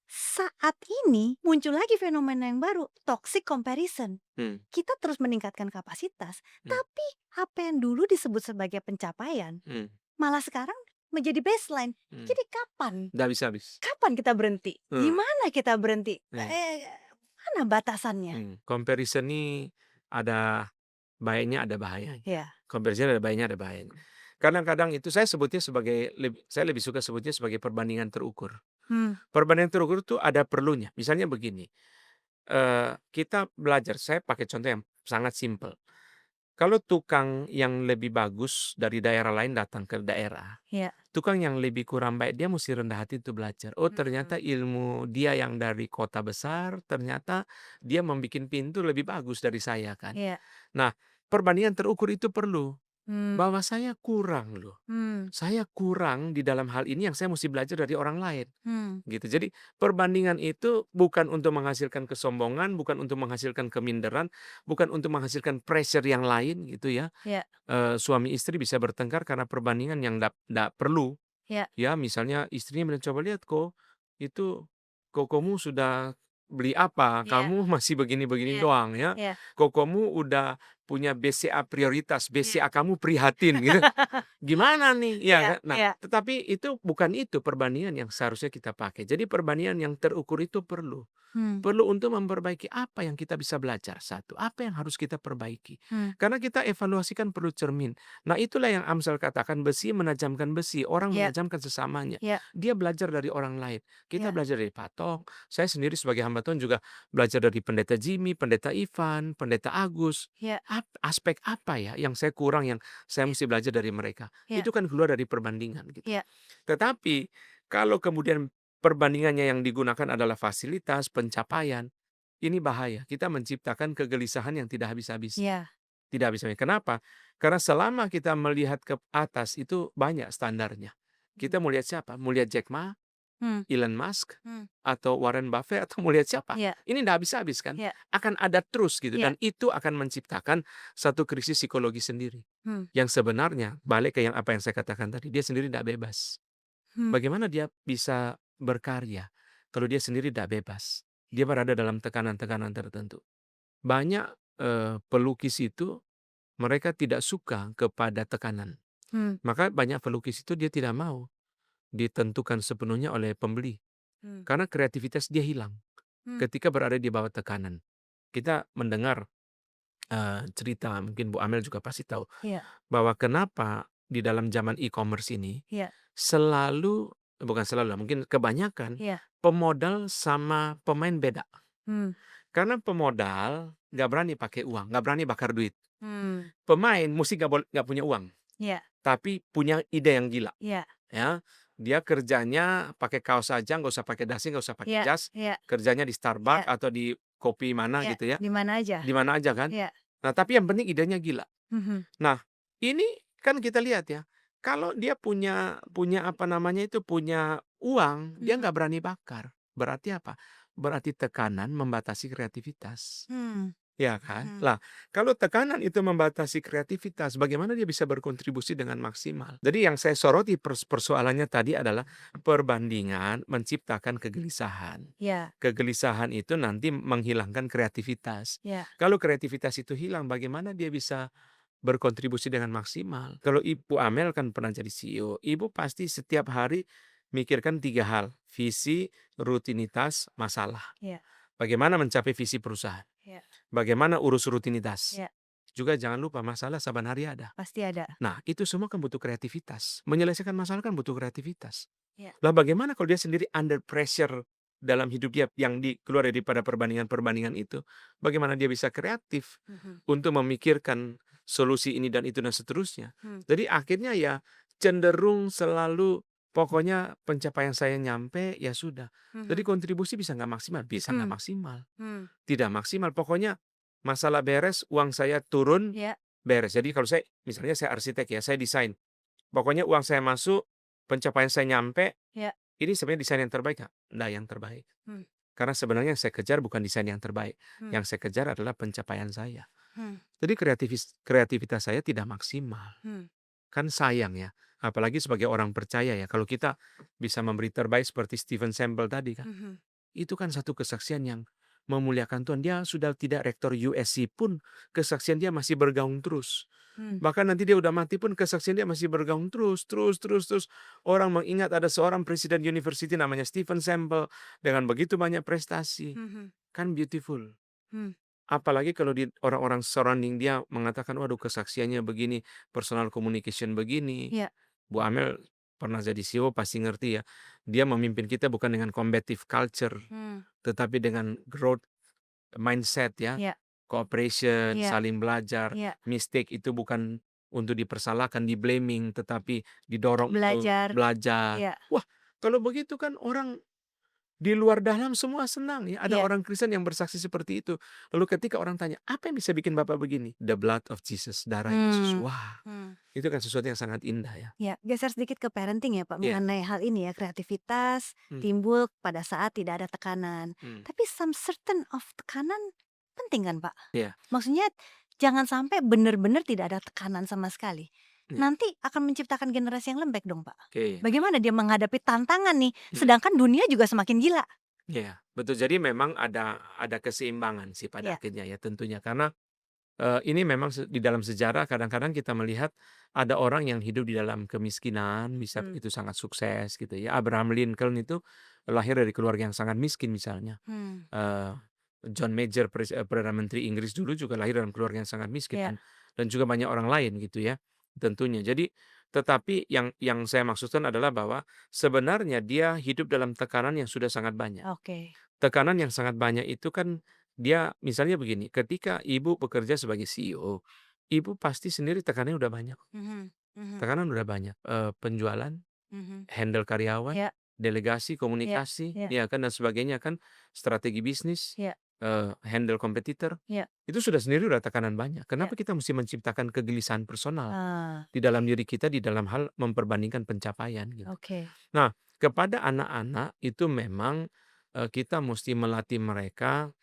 saat ini muncul lagi fenomena yang baru, toxic comparison. hmm, Kita terus meningkatkan kapasitas, hmm, tapi apa yang dulu disebut sebagai pencapaian, hmm, malah sekarang menjadi baseline. hmm. Jadi kapan? Nggak habis-habis. Kapan kita berhenti? Di Hmm, mana kita berhenti? hmm, Mana batasannya? Comparison ini ada baiknya, ada bahayanya. Ya. Comparison ada baiknya, ada bahayanya. Kadang-kadang itu saya lebih suka sebutnya sebagai perbandingan terukur. Hmm. Perbandingan terukur itu ada perlunya. Misalnya begini, kita belajar, saya pakai contoh yang sangat simpel. Kalau tukang yang lebih bagus dari daerah lain datang ke daerah, Ya. tukang yang lebih kurang baik dia mesti rendah hati untuk belajar. Oh ternyata Hmm. ilmu dia yang dari kota besar, ternyata dia membuat pintu lebih bagus dari saya kan. Ya. Nah, perbandingan terukur itu perlu. Hmm. Bahwa saya kurang loh. Hmm. Saya kurang di dalam hal ini yang saya mesti belajar dari orang lain. Hmm. Gitu. Jadi perbandingan itu bukan untuk menghasilkan kesombongan, bukan untuk menghasilkan keminderan, bukan untuk menghasilkan pressure yang lain gitu ya. Ya. Suami istri bisa bertengkar karena perbandingan yang ndak perlu. Ya. Ya, misalnya istrinya bilang, "Coba lihat kok, itu kokomu sudah beli apa, Ya. kamu masih begini-begini Ya. doang ya. Ya. Kokomu udah punya BCA prioritas, Ya. BCA kamu prihatin," gitu. Gimana nih? Ya Ya. kan? Nah, Ya. tetapi itu perbandingan yang seharusnya kita pakai. Jadi perbandingan yang terukur itu perlu. Hmm. Perlu untuk memperbaiki apa yang kita bisa belajar, satu. Apa yang harus kita perbaiki. Hmm. Karena kita evaluasikan perlu cermin. Nah itulah yang Amsal katakan besi menajamkan besi. Orang Ya. menajamkan sesamanya. Ya. Dia belajar dari orang lain. Kita Ya. belajar dari Patok. Saya sendiri sebagai hamba Tuhan juga belajar dari Pendeta Jimmy, Pendeta Ivan, Pendeta Agus. Ya. Aspek apa ya yang saya kurang, yang saya mesti belajar dari mereka. Ya. Itu kan keluar dari perbandingan gitu. Ya. Tetapi kalau kemudian perbandingannya yang digunakan adalah fasilitas, pencapaian, ini bahaya. Kita menciptakan kegelisahan yang tidak habis-habis. Ya. Tidak habis-habis. Kenapa? Karena selama kita melihat ke atas itu banyak standarnya. Kita mau lihat siapa? Mau lihat Jack Ma, Hmm. Elon Musk, Hmm. atau Warren Buffett, atau mau lihat siapa? Ya. Ini tidak habis-habis kan? Ya. Akan ada terus gitu. Ya. Dan itu akan menciptakan satu krisis psikologi sendiri. Hmm. Yang sebenarnya, balik ke apa yang saya katakan tadi, dia sendiri tidak bebas. Hmm. Bagaimana dia bisa berkarya kalau dia sendiri tidak bebas? Dia berada dalam tekanan-tekanan tertentu. Banyak pelukis itu mereka tidak suka kepada tekanan. Hmm. Maka banyak pelukis itu dia tidak mau ditentukan sepenuhnya oleh pembeli. Hmm. Karena kreativitas dia hilang Hmm. ketika berada di bawah tekanan. Kita mendengar cerita, mungkin Bu Amel juga pasti tahu, Ya. bahwa kenapa di dalam zaman e-commerce ini Ya. selalu, bukan selalu lah, mungkin kebanyakan Ya. pemodal sama pemain beda. Hmm. Karena pemodal nggak berani pakai uang, nggak berani bakar duit. Hmm. Pemain mesti nggak punya uang, Ya. tapi punya ide yang gila. Ya. Ya, dia kerjanya pakai kaos saja, nggak usah pakai dasi, nggak usah pakai Ya. jas. Ya. Kerjanya di Starbucks Ya. atau di kopi mana Ya. gitu ya, Di mana aja. di mana aja kan. Ya. Nah, tapi yang penting idenya gila. Mhm. Nah, ini kan kita lihat ya, kalau dia punya apa namanya itu, punya uang, dia nggak berani bakar. Berarti apa? Berarti tekanan membatasi kreativitas. Hmm. Ya kan? Hmm. Lah, kalau tekanan itu membatasi kreativitas, bagaimana dia bisa berkontribusi dengan maksimal? Jadi yang saya soroti persoalannya tadi adalah perbandingan menciptakan kegelisahan. Ya. Kegelisahan itu nanti menghilangkan kreativitas. Ya. Kalau kreativitas itu hilang, bagaimana dia bisa berkontribusi dengan maksimal? Kalau Ibu Amel kan pernah jadi CEO, Ibu pasti setiap hari mikirkan 3 hal, visi, rutinitas, masalah. Ya. Bagaimana mencapai visi perusahaan? Ya. Bagaimana urus rutinitas? Ya. juga jangan lupa masalah saban hari ada. Pasti ada. Nah, itu semua kan butuh kreativitas. Menyelesaikan masalah kan butuh kreativitas. Ya. Lah bagaimana kalau dia sendiri under pressure dalam hidup dia yang keluar daripada perbandingan-perbandingan itu, bagaimana dia bisa kreatif Mhm. untuk memikirkan solusi ini dan itu dan seterusnya. Hmm. Jadi akhirnya ya cenderung selalu pokoknya pencapaian saya nyampe, ya sudah. Jadi Mhm. kontribusi bisa nggak maksimal? Bisa nggak Hmm. maksimal. Hmm. Tidak maksimal, pokoknya masalah beres, uang saya turun, Ya. beres. Jadi kalau saya, misalnya saya arsitek ya, saya desain. Pokoknya uang saya masuk, pencapaian saya nyampe, Ya. ini sebenarnya desain yang terbaik nggak? Nggak yang terbaik. Hmm. Karena sebenarnya yang saya kejar bukan desain yang terbaik. Hmm. Yang saya kejar adalah pencapaian saya. Hmm. Jadi kreativitas saya tidak maksimal. Hmm. Kan sayang ya. Apalagi sebagai orang percaya ya. Kalau kita bisa memberi terbaik seperti Stephen Sample tadi kan. Mhm. Itu kan satu kesaksian yang memuliakan Tuhan. Dia sudah tidak rektor USC pun, kesaksian dia masih bergaung terus. Hmm. Bahkan nanti dia udah mati pun kesaksian dia masih bergaung terus, terus, terus, terus. Orang mengingat ada seorang presiden university namanya Stephen Sample dengan begitu banyak prestasi. Mhm. Kan beautiful. Hmm. Apalagi kalau di orang-orang surrounding dia mengatakan, waduh kesaksiannya begini, personal communication begini. Ya. Bu Amel pernah jadi CEO pasti ngerti ya. Dia memimpin kita bukan dengan combative culture, Hmm. tetapi dengan growth mindset ya. Ya. Cooperation, Ya. saling belajar, Ya. mistake itu bukan untuk dipersalahkan, di-blaming, tetapi didorong untuk Belajar. belajar. Ya. Wah, kalau begitu kan orang di luar dalam semua senang ya. Ada Ya. orang Kristen yang bersaksi seperti itu. Lalu ketika orang tanya, apa yang bisa bikin Bapak begini? The blood of Jesus, darah Yesus. Hmm. Wah, Hmm. itu kan sesuatu yang sangat indah ya. Ya, geser sedikit ke parenting ya Pak, Iya. mengenai hal ini ya, kreativitas Hmm, timbul pada saat tidak ada tekanan. hmm, Tapi some certain of tekanan penting kan Pak? iya, Maksudnya jangan sampai benar-benar tidak ada tekanan sama sekali. iya. Nanti akan menciptakan generasi yang lembek dong Pak. Oke. Bagaimana dia menghadapi tantangan nih, Hmm, sedangkan dunia juga semakin gila. iya, betul. Jadi memang ada keseimbangan sih pada Ya. akhirnya ya tentunya. Karena ini memang di dalam sejarah kadang-kadang kita melihat ada orang yang hidup di dalam kemiskinan, bisa Hmm. begitu sangat sukses gitu ya. Abraham Lincoln itu lahir dari keluarga yang sangat miskin misalnya. Hmm. Eee, John Major Perdana Menteri Inggris dulu juga lahir dalam keluarga yang sangat miskin Ya. dan juga banyak orang lain gitu ya, tentunya. Jadi tetapi yang saya maksudkan adalah bahwa sebenarnya dia hidup dalam tekanan yang sudah sangat banyak. Oke. Tekanan yang sangat banyak itu kan dia misalnya begini, ketika ibu bekerja sebagai CEO, ibu pasti sendiri tekanannya udah banyak, Mhm. Mhm. tekanan udah banyak, penjualan, Mhm. handle karyawan, Ya. delegasi, Ya. komunikasi, Ya. ya kan dan sebagainya kan, strategi bisnis, Ya. handle kompetitor, Ya. itu sudah sendiri udah tekanan banyak. Ya. Kenapa kita mesti menciptakan kegelisahan personal Ah, di dalam diri kita, di dalam hal memperbandingkan pencapaian gitu. oke. Nah, kepada anak-anak itu memang, kita musti melatih mereka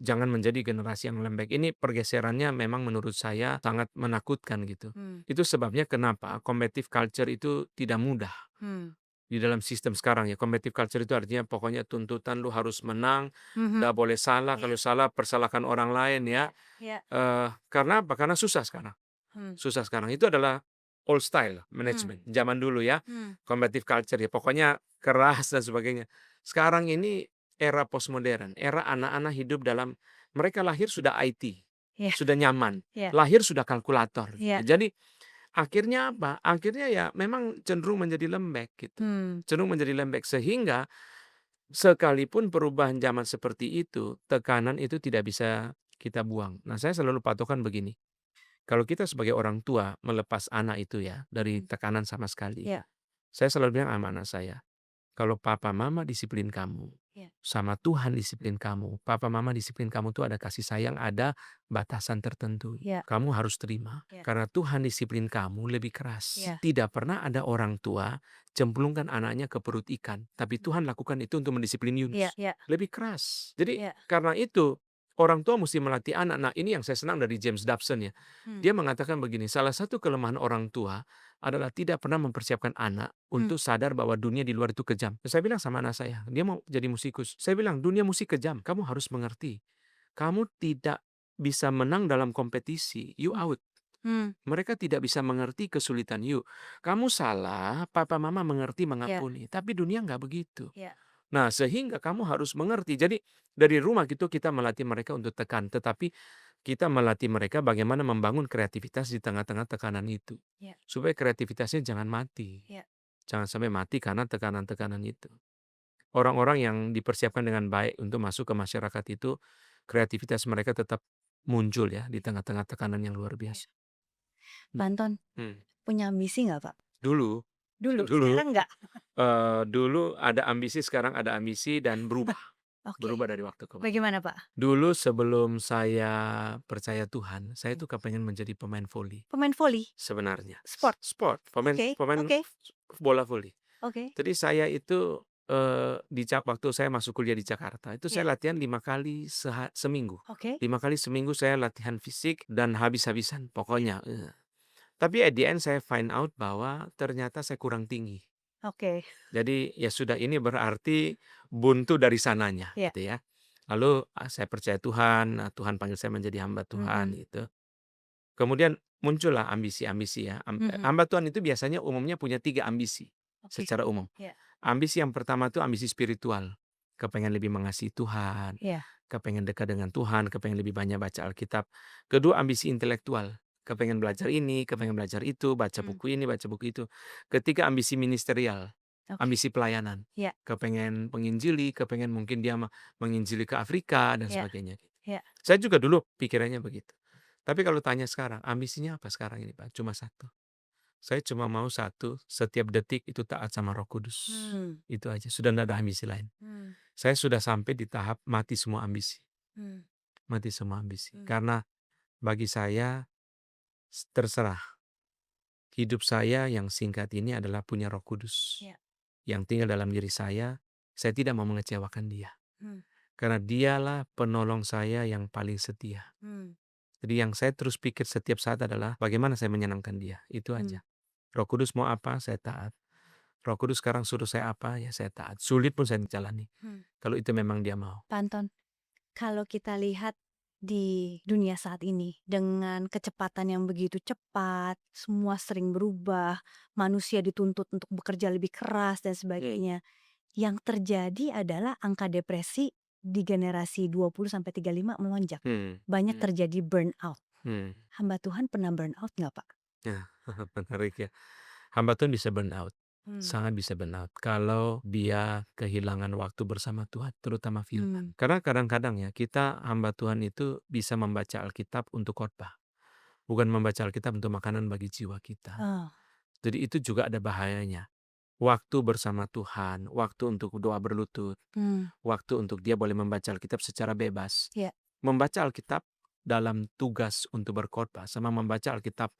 jangan menjadi generasi yang lembek. Ini pergeserannya memang menurut saya sangat menakutkan gitu. Hmm. Itu sebabnya kenapa combative culture itu tidak mudah Hmm. di dalam sistem sekarang ya. Combative culture itu artinya pokoknya tuntutan lu harus menang, Mhm. nggak boleh salah, Iya. kalau salah persalahkan orang lain ya. Ya. Karena apa? Karena susah sekarang. Hmm. Susah sekarang. Itu adalah old style Hmm. management, zaman dulu ya, Hmm. combative culture ya, pokoknya keras dan sebagainya. Sekarang ini era postmodern, era anak-anak hidup dalam mereka lahir sudah IT, Ya. sudah nyaman, Ya. lahir sudah kalkulator Ya. gitu. Jadi akhirnya apa? Akhirnya ya memang cenderung menjadi lembek gitu. Hmm. Cenderung menjadi lembek sehingga sekalipun perubahan zaman seperti itu, tekanan itu tidak bisa kita buang. Nah, saya selalu patokan begini. Kalau kita sebagai orang tua melepas anak itu ya, dari Hmm. tekanan sama sekali, Ya. saya selalu bilang sama anak saya, "Kalau papa mama disiplin kamu, Ya. sama Tuhan disiplin kamu, papa mama disiplin kamu tuh ada kasih sayang, ada batasan tertentu. Ya. Kamu harus terima. Ya. Karena Tuhan disiplin kamu lebih keras. Ya. Tidak pernah ada orang tua cemplungkan anaknya ke perut ikan, tapi Hmm. Tuhan lakukan itu untuk mendisiplin Ya. Yunus. Ya. Lebih keras. Jadi Ya. karena itu orang tua mesti melatih anak. Nah, ini yang saya senang dari James Dobson ya. Hmm. Dia mengatakan begini, salah satu kelemahan orang tua adalah tidak pernah mempersiapkan anak Hmm. untuk sadar bahwa dunia di luar itu kejam. Saya bilang sama anak saya, dia mau jadi musikus. Saya bilang, dunia musik kejam, kamu harus mengerti. Kamu tidak bisa menang dalam kompetisi, you Hmm. out. Hmm. Mereka tidak bisa mengerti kesulitan you. Kamu salah, papa mama mengerti Ya. mengampuni. Tapi dunia nggak begitu. Ya. Nah, sehingga kamu harus mengerti. Jadi dari rumah gitu kita melatih mereka untuk tekan, tetapi kita melatih mereka bagaimana membangun kreativitas di tengah-tengah tekanan itu. Ya, Supaya kreativitasnya jangan mati. ya. Jangan sampai mati karena tekanan-tekanan itu. Orang-orang yang dipersiapkan dengan baik untuk masuk ke masyarakat itu, kreativitas mereka tetap muncul ya di tengah-tengah tekanan yang luar Ya. biasa. Pak Anton, Hmm. punya ambisi nggak Pak? Dulu, Dulu, dulu, sekarang nggak? dulu ada ambisi, sekarang ada ambisi dan berubah. Oke, Berubah dari waktu ke waktu. bagaimana Pak? Dulu sebelum saya percaya Tuhan, saya Hmm. tuh kepengen menjadi pemain voli Pemain voli, sebenarnya. sport. Sport, pemain Oke, pemain oke, bola voli. oke. Jadi saya itu, waktu saya masuk kuliah di Jakarta, itu Ya, saya latihan 5 kali seminggu. oke. 5 kali seminggu saya latihan fisik dan habis-habisan pokoknya, Tapi at the end saya find out bahwa ternyata saya kurang tinggi. Oke. Jadi ya sudah ini berarti buntu dari sananya Ya. gitu ya. Lalu, saya percaya Tuhan, Tuhan panggil saya menjadi hamba Tuhan Mhm, gitu. Kemudian muncullah ambisi-ambisi ya, mhm. hamba Tuhan itu biasanya umumnya punya 3 ambisi Oke. secara umum. Ya, Ambisi yang pertama tuh ambisi spiritual, kepengen lebih mengasihi Tuhan, ya. kepengen dekat dengan Tuhan, kepengen lebih banyak baca Alkitab. Kedua ambisi intelektual, kepengen belajar ini, kepengen belajar itu, baca Mmm, buku ini, baca buku itu. Ketiga ambisi ministerial, oke. ambisi pelayanan, Ya, kepengen menginjili, kepengen mungkin dia menginjili ke Afrika dan ya, sebagainya gitu. ya. Saya juga dulu pikirannya begitu. Tapi kalau tanya sekarang, ambisinya apa sekarang ini Pak? Cuma satu. Saya cuma mau satu, setiap detik itu taat sama Roh Kudus. Mmm, Itu aja, sudah tidak ada ambisi lain. mmm, Saya sudah sampai di tahap mati semua ambisi, mmm, mati semua ambisi. mmm. Karena bagi saya terserah, hidup saya yang singkat ini adalah punya Roh Kudus Ya, yang tinggal dalam diri saya tidak mau mengecewakan Dia. mmm, Karena Dialah penolong saya yang paling setia. mmm, Jadi yang saya terus pikir setiap saat adalah bagaimana saya menyenangkan Dia, itu mmm, aja. Roh Kudus mau apa, saya taat. Roh Kudus sekarang suruh saya apa, ya saya taat. Sulit pun saya jalani, mmm. kalau itu memang Dia mau. Pak Anton, kalau kita lihat di dunia saat ini dengan kecepatan yang begitu cepat, semua sering berubah, manusia dituntut untuk bekerja lebih keras dan sebagainya. Yang terjadi adalah angka depresi di generasi 20 sampai 35 melonjak. Hmm, Banyak hmm, terjadi burnout. hmm. Hamba Tuhan pernah burnout nggak, Pak? Nah, menarik ya. Hamba Tuhan bisa burnout, Hmm. sangat bisa burnout kalau dia kehilangan waktu bersama Tuhan, terutama firman. Hmm. Karena kadang-kadang ya kita hamba Tuhan itu bisa membaca Alkitab untuk khotbah, bukan membaca Alkitab untuk makanan bagi jiwa kita. Oh. Jadi itu juga ada bahayanya. Waktu bersama Tuhan, waktu untuk doa berlutut, Hmm. waktu untuk dia boleh membaca Alkitab secara bebas. Ya. Membaca Alkitab dalam tugas untuk berkhotbah sama membaca Alkitab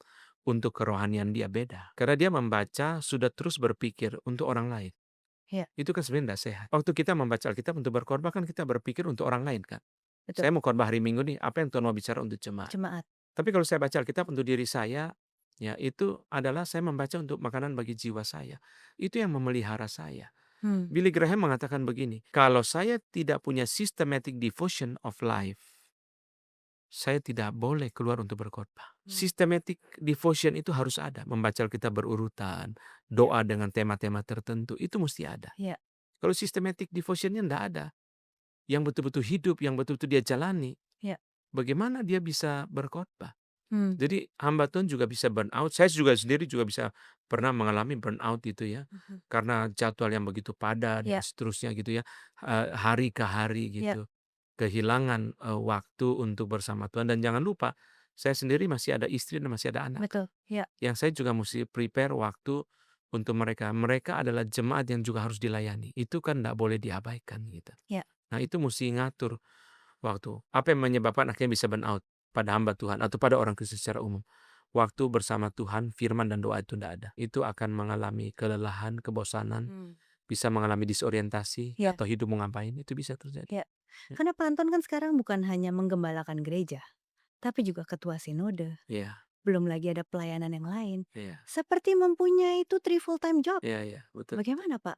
untuk kerohanian dia beda. Karena dia membaca sudah terus berpikir untuk orang lain. Ya. Itu kan sebenarnya tidak sehat. Waktu kita membaca Alkitab untuk berkhotbah kan kita berpikir untuk orang lain kan. Betul. Saya mau khotbah hari Minggu nih, apa yang Tuhan mau bicara untuk jemaat. Jemaat. Tapi kalau saya baca Alkitab untuk diri saya, ya itu adalah saya membaca untuk makanan bagi jiwa saya. Itu yang memelihara saya. Hmm. Billy Graham mengatakan begini, kalau saya tidak punya systematic devotion of life, saya tidak boleh keluar untuk berkhotbah. Systematic devotion itu harus ada. Membaca Alkitab berurutan, doa dengan tema-tema tertentu, itu mesti ada. Ya. Kalau systematic devotionnya tidak ada, yang betul-betul hidup, yang betul-betul dia jalani, Ya. bagaimana dia bisa berkhotbah? Hmm. Jadi hamba Tuhan juga bisa burnout. Saya juga sendiri juga bisa pernah mengalami burnout itu ya. Mhm. Karena jadwal yang begitu padat dan Ya. seterusnya gitu ya. Hari ke hari Ya. gitu. Kehilangan, waktu untuk bersama Tuhan dan jangan lupa saya sendiri masih ada istri dan masih ada anak. Betul. Ya. Yang saya juga mesti prepare waktu untuk mereka. Mereka adalah jemaat yang juga harus dilayani. Itu kan tidak boleh diabaikan gitu. Ya. Nah itu mesti ngatur waktu. Apa yang menyebabkan akhirnya bisa burnout pada hamba Tuhan atau pada orang Kristen secara umum? Waktu bersama Tuhan, firman dan doa itu tidak ada. Itu akan mengalami kelelahan, kebosanan, Hmm. bisa mengalami disorientasi, Ya. atau hidup mau ngapain, itu bisa terjadi. Ya. Ya. Karena Pak Anton kan sekarang bukan hanya menggembalakan gereja, tapi juga ketua sinode. Iya, Belum lagi ada pelayanan yang lain. iya, Seperti mempunyai itu 3 full time job. iya, iya, betul, Bagaimana Pak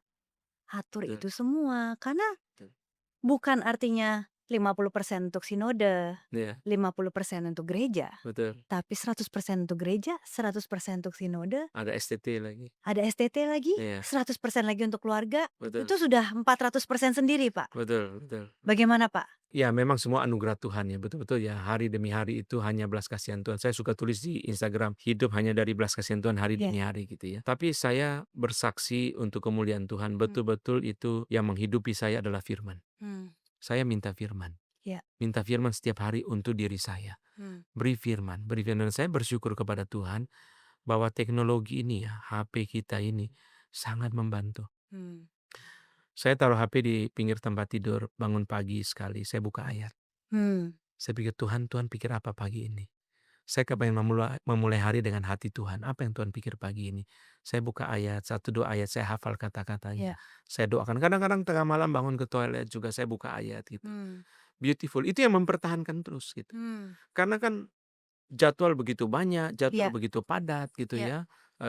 atur betul, itu semua? Karena betul. bukan artinya 50% untuk sinode, Iya, 50% untuk gereja. betul. Tapi 100% untuk gereja, 100% untuk sinode, Ada STT lagi. ada STT lagi, Iya, 100% lagi untuk keluarga. betul. Itu sudah 400% sendiri, Pak. Betul betul. Bagaimana, Pak? Ya memang semua anugerah Tuhan ya, betul-betul ya, hari demi hari itu hanya belas kasihan Tuhan. Saya suka tulis di Instagram, hidup hanya dari belas kasihan Tuhan hari Iya. demi hari gitu ya. Tapi saya bersaksi untuk kemuliaan Tuhan, Hmm. betul-betul itu yang menghidupi saya adalah firman. Hmm. Saya minta firman. Ya. Minta firman setiap hari untuk diri saya. Beri firman, beri firman. Dan saya bersyukur kepada Tuhan bahwa teknologi ini ya, HP kita ini sangat membantu. Hmm. Saya taruh HP di pinggir tempat tidur, bangun pagi sekali, saya buka ayat. Hmm. Saya pikir, Tuhan pikir apa pagi ini? Saya kepengen memulai hari dengan hati Tuhan. Apa yang Tuhan pikir pagi ini? Saya buka ayat, 1-2 ayat, saya hafal kata-katanya. Ya. Saya doakan. Kadang-kadang tengah malam bangun ke toilet juga saya buka ayat gitu. Hmm. Beautiful. Itu yang mempertahankan terus gitu. Hmm. Karena kan jadwal begitu banyak, jadwal Ya. begitu padat gitu Ya. ya.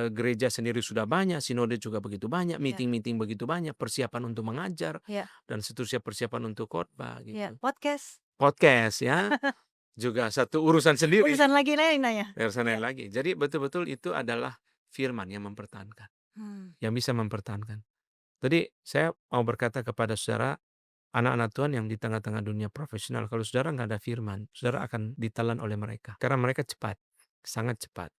Gereja sendiri sudah banyak, sinode juga begitu banyak, Ya. meeting-meeting begitu banyak, persiapan untuk mengajar, Ya. dan seterusnya persiapan untuk khotbah Ya. gitu. Podcast. Podcast ya, juga satu urusan sendiri. Urusan lagi lain nanya. Urusan Ya. lain lagi. Jadi betul-betul itu adalah firman yang mempertahankan, Hmm. yang bisa mempertahankan. Jadi saya mau berkata kepada saudara, anak-anak Tuhan yang di tengah-tengah dunia profesional, kalau saudara nggak ada firman, saudara akan ditelan oleh mereka. Karena mereka cepat, sangat cepat.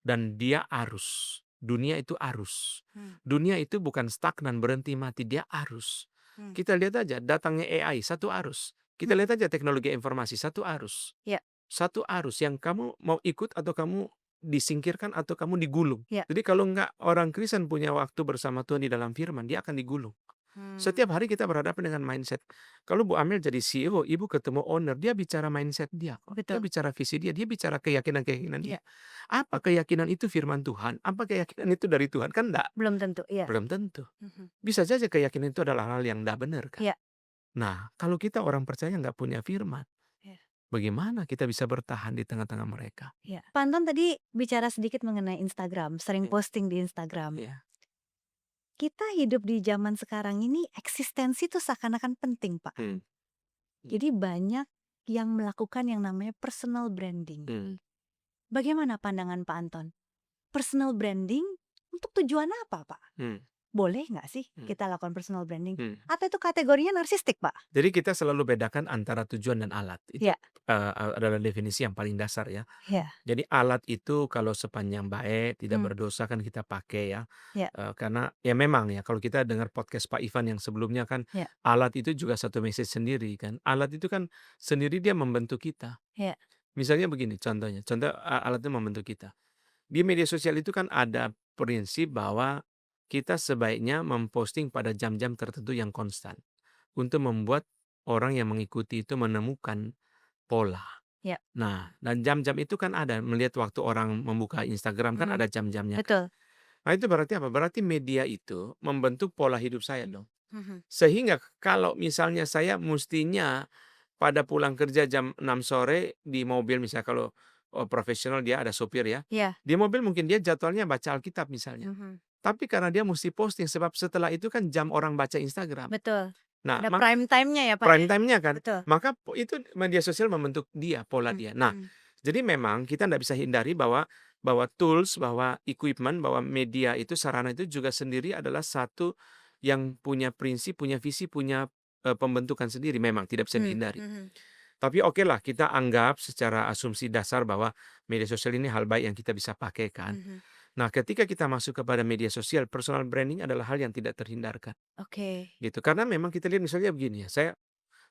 Dan dia arus. Dunia itu arus. Hmm. Dunia itu bukan stagnan, berhenti mati, dia arus. Hmm. Kita lihat aja datangnya AI, satu arus. Kita lihat aja teknologi informasi, satu arus. Ya. Satu arus yang kamu mau ikut atau kamu disingkirkan atau kamu digulung. Ya. Jadi kalau nggak orang Kristen punya waktu bersama Tuhan di dalam firman, dia akan digulung. Setiap hari kita berhadapan dengan mindset. Kalau Bu Amel jadi CEO, Ibu ketemu owner, dia bicara mindset dia. Dia Betul. bicara visi dia bicara keyakinan-keyakinan dia. Ya. Apa keyakinan itu firman Tuhan? Apa keyakinan itu dari Tuhan? Kan enggak. Belum tentu. Ya. Belum tentu. Mhm. Bisa saja keyakinan itu adalah hal yang enggak benar kan? Ya. Nah, kalau kita orang percaya nggak punya firman, Ya. bagaimana kita bisa bertahan di tengah-tengah mereka? Ya. Pak Anton tadi bicara sedikit mengenai Instagram, sering Ya. posting di Instagram. Ya. Kita hidup di zaman sekarang ini eksistensi tuh seakan-akan penting, Pak. Jadi banyak yang melakukan yang namanya personal branding. Bagaimana pandangan Pak Anton? Personal branding untuk tujuan apa, Pak? Boleh nggak sih kita lakukan personal branding? Atau itu kategorinya narsistik, Pak? Jadi kita selalu bedakan antara tujuan dan alat. Itu Ya. adalah definisi yang paling dasar ya. Ya. Jadi alat itu kalau sepanjang baik, tidak berdosa kan kita pakai ya. Ya. Karena ya memang ya kalau kita dengar podcast Pak Ivan yang sebelumnya kan, Ya. alat itu juga satu message sendiri kan. Alat itu kan sendiri dia membentuk kita. Ya. Misalnya begini contohnya, alat itu membentuk kita. Di media sosial itu kan ada prinsip bahwa kita sebaiknya memposting pada jam-jam tertentu yang konstan. Untuk membuat orang yang mengikuti itu menemukan pola. Ya. Nah, dan jam-jam itu kan ada, melihat waktu orang membuka Instagram kan ada jam-jamnya. Betul. Nah itu berarti apa? Berarti media itu membentuk pola hidup saya dong. Mhm. Sehingga kalau misalnya saya mestinya pada pulang kerja jam 6 sore di mobil, misalnya kalau profesional dia ada sopir ya. Ya. Di mobil mungkin dia jadwalnya baca Alkitab misalnya. Tapi karena dia mesti posting, sebab setelah itu kan jam orang baca Instagram. Betul. Nah, Ada prime time-nya ya, Pak? prime time-nya kan. Betul. Maka itu media sosial membentuk dia, pola dia. Nah, jadi memang kita tidak bisa hindari bahwa tools, bahwa equipment, bahwa media itu, sarana itu juga sendiri adalah satu yang punya prinsip, punya visi, punya pembentukan sendiri. Memang tidak bisa dihindari. Tapi oke lah kita anggap secara asumsi dasar bahwa media sosial ini hal baik yang kita bisa pakai kan. Nah, ketika kita masuk kepada media sosial, personal branding adalah hal yang tidak terhindarkan. Oke. Gitu. Karena memang kita lihat misalnya begini ya, saya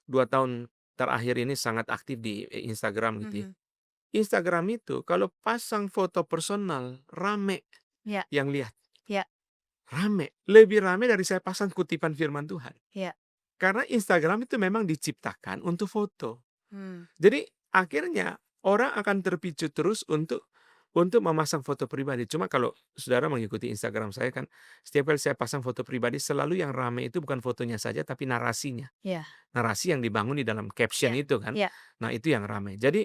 2 tahun terakhir ini sangat aktif di Instagram gitu ya. Instagram itu kalau pasang foto personal, rame Ya. yang lihat. Ya. Rame. Lebih rame dari saya pasang kutipan firman Tuhan. Ya. Karena Instagram itu memang diciptakan untuk foto. Jadi akhirnya orang akan terpicu terus untuk memasang foto pribadi. Cuma kalau saudara mengikuti Instagram saya kan, setiap kali saya pasang foto pribadi selalu yang rame itu bukan fotonya saja tapi narasinya. Ya. Narasi yang dibangun di dalam caption Ya. itu kan. Ya. Nah, itu yang ramai. Jadi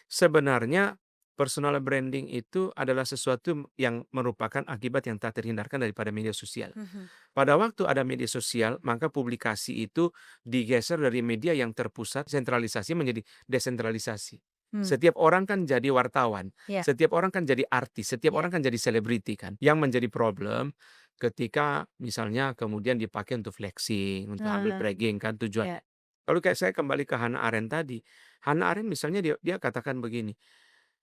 sebenarnya Personal branding itu adalah sesuatu yang merupakan akibat yang tak terhindarkan daripada media sosial. Mhm. Pada waktu ada media sosial, maka publikasi itu digeser dari media yang terpusat, sentralisasi menjadi desentralisasi. Mmm, Setiap orang kan jadi wartawan, iya, setiap orang kan jadi artis, setiap iya, orang kan jadi selebriti kan. Yang menjadi problem ketika misalnya kemudian dipakai untuk flexing, untuk humble heeh, bragging kan iya, tujuannya. Lalu kayak saya kembali ke Hannah Arendt tadi. Hannah Arendt misalnya dia katakan begini,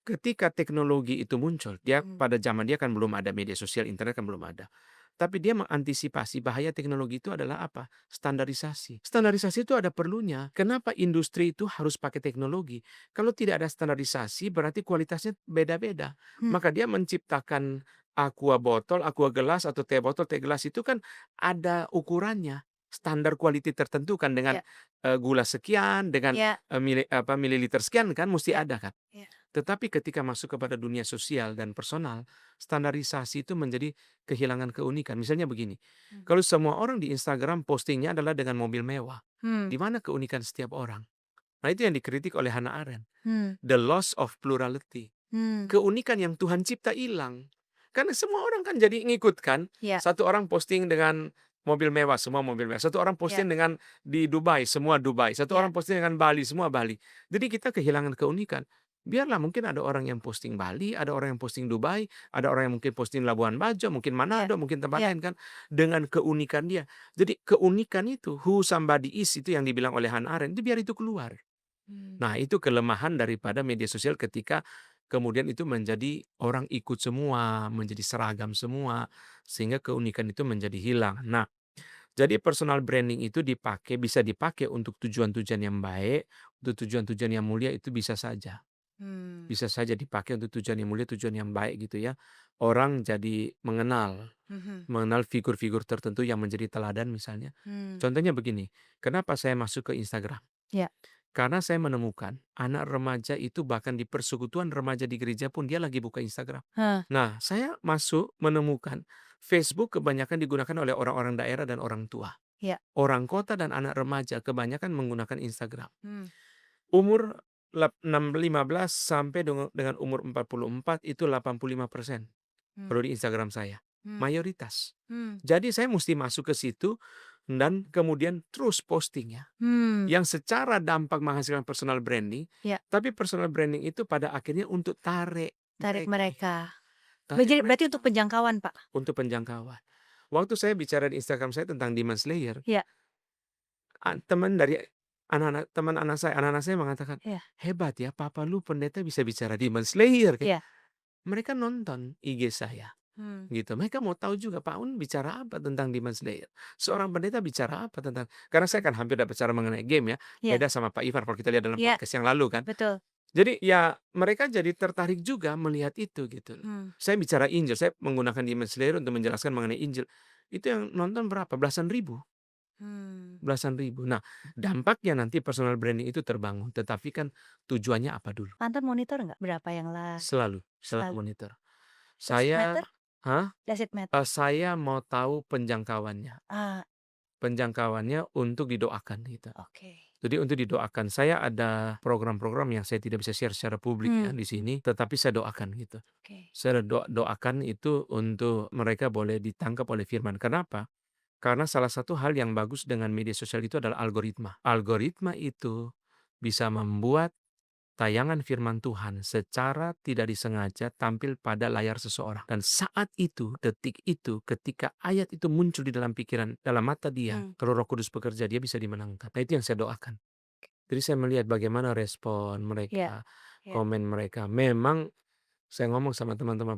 ketika teknologi itu muncul, dia mmm, pada zaman dia kan belum ada media sosial, internet kan belum ada. Tapi dia mengantisipasi bahaya teknologi itu adalah apa? Standarisasi. Standarisasi itu ada perlunya. Kenapa industri itu harus pakai teknologi? Kalau tidak ada standarisasi berarti kualitasnya beda-beda. mmm, Maka dia menciptakan aqua botol, aqua gelas atau teh botol, teh gelas itu kan ada ukurannya. Standar quality tertentu kan dengan iya, gula sekian, dengan iya, mililiter sekian kan mesti iya, ada kan. iya, Tetapi ketika masuk kepada dunia sosial dan personal, standarisasi itu menjadi kehilangan keunikan. Misalnya begini, mhm, kalau semua orang di Instagram postingnya adalah dengan mobil mewah, mmm, di mana keunikan setiap orang? Nah itu yang dikritik oleh Hannah Arendt. mmm, The loss of plurality. mmm, Keunikan yang Tuhan cipta hilang. Karena semua orang kan jadi ngikut kan. iya, Satu orang posting dengan mobil mewah, semua mobil mewah. Satu orang iya, posting dengan di Dubai, semua Dubai. Satu iya, orang posting dengan Bali, semua Bali. Jadi kita kehilangan keunikan. Biarlah mungkin ada orang yang posting Bali, ada orang yang posting Dubai, ada orang yang mungkin posting Labuan Bajo, mungkin iya, Manado, mungkin tempat iya, lain kan. Dengan keunikan dia. Jadi keunikan itu, who somebody is, itu yang dibilang oleh Hannah Arendt, itu biar itu keluar. mmm, Nah, itu kelemahan daripada media sosial ketika kemudian itu menjadi orang ikut semua, menjadi seragam semua, sehingga keunikan itu menjadi hilang. Nah, jadi personal branding itu bisa dipakai untuk tujuan-tujuan yang baik, untuk tujuan-tujuan yang mulia itu bisa saja. mmm, Bisa saja dipakai untuk tujuan yang mulia, tujuan yang baik gitu ya. Orang jadi mhm, mengenal figur-figur tertentu yang menjadi teladan misalnya. mmm, Contohnya begini, kenapa saya masuk ke Instagram? iya, Karena saya menemukan anak remaja itu bahkan di persekutuan remaja di gereja pun dia lagi buka Instagram. heeh, Nah, saya masuk menemukan Facebook kebanyakan digunakan oleh orang-orang daerah dan orang tua. iya, Orang kota dan anak remaja kebanyakan menggunakan Instagram. mmm, Umur 15 sampai dengan umur 44 itu 85% mmm, kalau di Instagram saya. mmm, Mayoritas. mmm, Jadi saya mesti masuk ke situ dan kemudian terus posting ya. mmm, Yang secara dampak menghasilkan personal branding, iya, tapi personal branding itu pada akhirnya untuk tarik tarik mereka, mereka. tarik Berarti mereka untuk penjangkauan, Pak? untuk penjangkauan. Waktu saya bicara di Instagram saya tentang Demon Slayer, Iya, teman dari anak-anak saya mengatakan, iya, "Hebat ya, papa lu pendeta bisa bicara Demon Slayer," kayak iya, mereka nonton IG saya, mmm, gitu. Mereka mau tahu juga, "Pak Un bicara apa tentang Demon Slayer? Seorang pendeta bicara apa tentang" karena saya mmm, kan hampir dapat bicara mengenai game ya, iya, beda sama Pak Ivan kalau kita lihat dalam iya, podcast yang lalu kan. betul, Jadi ya mereka jadi tertarik juga melihat itu gitu loh. mmm, Saya bicara Injil, saya menggunakan Demon Slayer untuk menjelaskan mengenai Injil. Itu yang nonton berapa? mmm. Belasan ribu. Nah, dampaknya nanti personal branding itu terbangun, tetapi kan tujuannya apa dulu? Panton monitor nggak berapa yang Selalu selalu monitor. does it Saya matter? hah? Does it matter? Saya mau tahu penjangkauannya. Ah, Penjangkauannya untuk didoakan gitu. oke, Jadi untuk didoakan, saya ada program-program yang saya tidak bisa share secara publik mmm, ya di sini, tetapi saya doakan gitu. oke, Saya doakan itu untuk mereka boleh ditangkap oleh firman. Kenapa? Karena salah satu hal yang bagus dengan media sosial itu adalah algoritma. Algoritma itu bisa membuat tayangan firman Tuhan secara tidak disengaja tampil pada layar seseorang. Dan saat itu, detik itu, ketika ayat itu muncul di dalam pikiran, dalam mata dia, mmm, kalau Roh Kudus bekerja, dia bisa dimenangkan. Nah, itu yang saya doakan. Jadi saya melihat bagaimana respon iya, mereka, iya, komen mereka. Memang saya ngomong sama teman-teman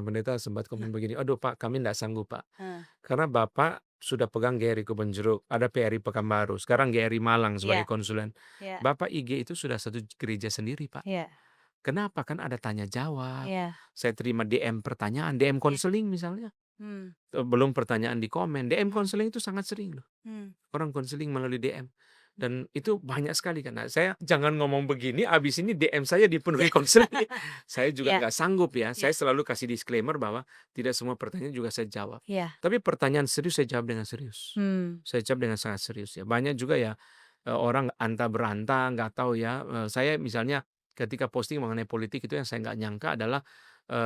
pendeta sempat heeh, komen begini, "Aduh Pak, kami tidak sanggup Pak. heeh, Karena Bapak sudah pegang GRI Kebonjeruk, ada PRI Pekanbaru, sekarang GRI Malang sebagai iya, konsulen. iya, Bapak IG itu sudah satu gereja sendiri Pak. iya, Kenapa? Kan ada tanya jawab, iya, saya terima DM pertanyaan, DM iya, konseling misalnya, mmm, belum pertanyaan di komen. DM mmm, konseling itu sangat sering loh, mmm, orang konseling melalui DM. Dan itu banyak sekali kan. Nah, saya jangan ngomong begini, abis ini DM saya dipenuhi iya, konseling. Saya juga iya, nggak sanggup ya. iya, Saya selalu kasih disclaimer bahwa tidak semua pertanyaan juga saya jawab. iya, Tapi pertanyaan serius saya jawab dengan serius. mmm, Saya jawab dengan sangat serius ya. Banyak juga ya orang anta beranta nggak tahu ya. Saya misalnya ketika posting mengenai politik itu yang saya nggak nyangka adalah,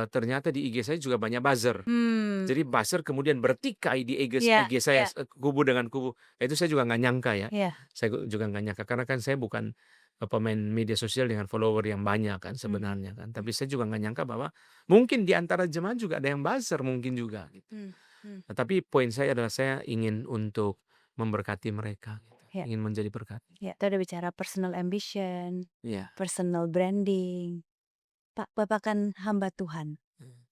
ternyata di IG saya juga banyak buzzer. Hmm. Jadi buzzer kemudian bertikai di Iya, IG saya, iya, kubu dengan kubu. Itu saya juga nggak nyangka ya. iya. Saya juga nggak nyangka karena kan saya bukan, pemain media sosial dengan follower yang banyak kan Hmm, sebenarnya kan. hmm, Tapi saya juga nggak nyangka bahwa mungkin di antara jemaat juga ada yang buzzer mungkin juga gitu. hmm, hmm. Nah, tapi poin saya adalah saya ingin untuk memberkati mereka gitu, Ya, ingin menjadi berkat. ya. Itu ada bicara personal ambition, Iya. personal branding. Pak, Bapak kan hamba Tuhan. Mmm.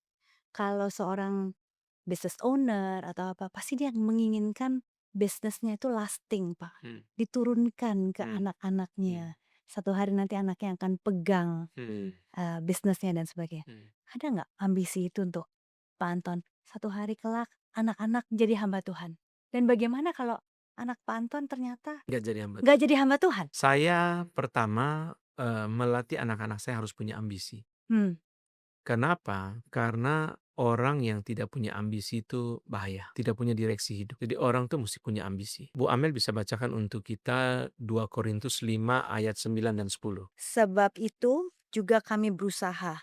Kalau seorang business owner atau apa, pasti dia menginginkan bisnisnya itu lasting, Pak. Mhm, Diturunkan ke mhm, mhm, anak-anaknya. Satu hari nanti anaknya akan pegang mhm, bisnisnya dan sebagainya. mhm. Ada nggak ambisi itu untuk Pak Anton? Satu hari kelak anak-anak jadi hamba Tuhan. Dan bagaimana kalau anak Pak Anton ternyata Nggak jadi hamba. nggak jadi hamba Tuhan? Saya pertama, melatih anak-anak saya harus punya ambisi. Hmm, Kenapa? Karena orang yang tidak punya ambisi itu bahaya, tidak punya direksi hidup. Jadi orang tuh mesti punya ambisi. Bu Amel bisa bacakan untuk kita 2 Korintus 5 ayat 9 dan 10. Sebab itu juga kami berusaha,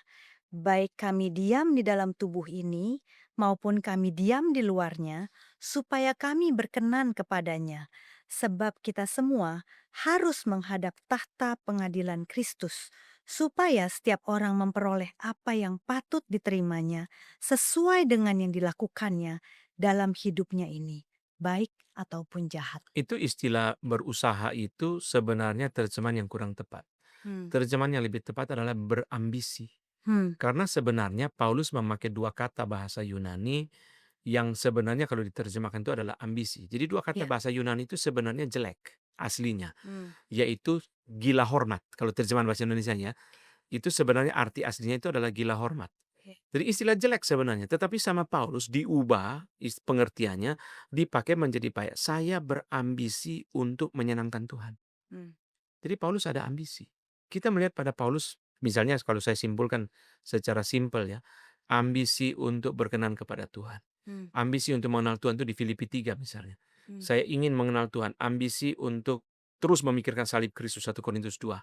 baik kami diam di dalam tubuh ini maupun kami diam di luarnya, supaya kami berkenan kepadanya. Sebab kita semua harus menghadap tahta pengadilan Kristus, supaya setiap orang memperoleh apa yang patut diterimanya sesuai dengan yang dilakukannya dalam hidupnya ini, baik ataupun jahat. Itu istilah berusaha itu sebenarnya terjemahan yang kurang tepat. Hmm. Terjemahan yang lebih tepat adalah berambisi. Hmm. Karena sebenarnya Paulus memakai 2 kata bahasa Yunani yang sebenarnya kalau diterjemahkan itu adalah ambisi. Jadi 2 kata Ya. bahasa Yunani itu sebenarnya jelek aslinya, Hmm. yaitu gila hormat. Kalau terjemahan bahasa Indonesianya, itu sebenarnya arti aslinya itu adalah gila hormat. Oke. Jadi istilah jelek sebenarnya, tetapi sama Paulus diubah pengertiannya, dipakai menjadi baik. Saya berambisi untuk menyenangkan Tuhan. Hmm. Jadi Paulus ada ambisi. Kita melihat pada Paulus, misalnya kalau saya simpulkan secara simpel ya, ambisi untuk berkenan kepada Tuhan. Hmm. Ambisi untuk mengenal Tuhan itu di Filipi 3 misalnya. Hmm. Saya ingin mengenal Tuhan, ambisi untuk terus memikirkan salib Kristus 1 Korintus 2.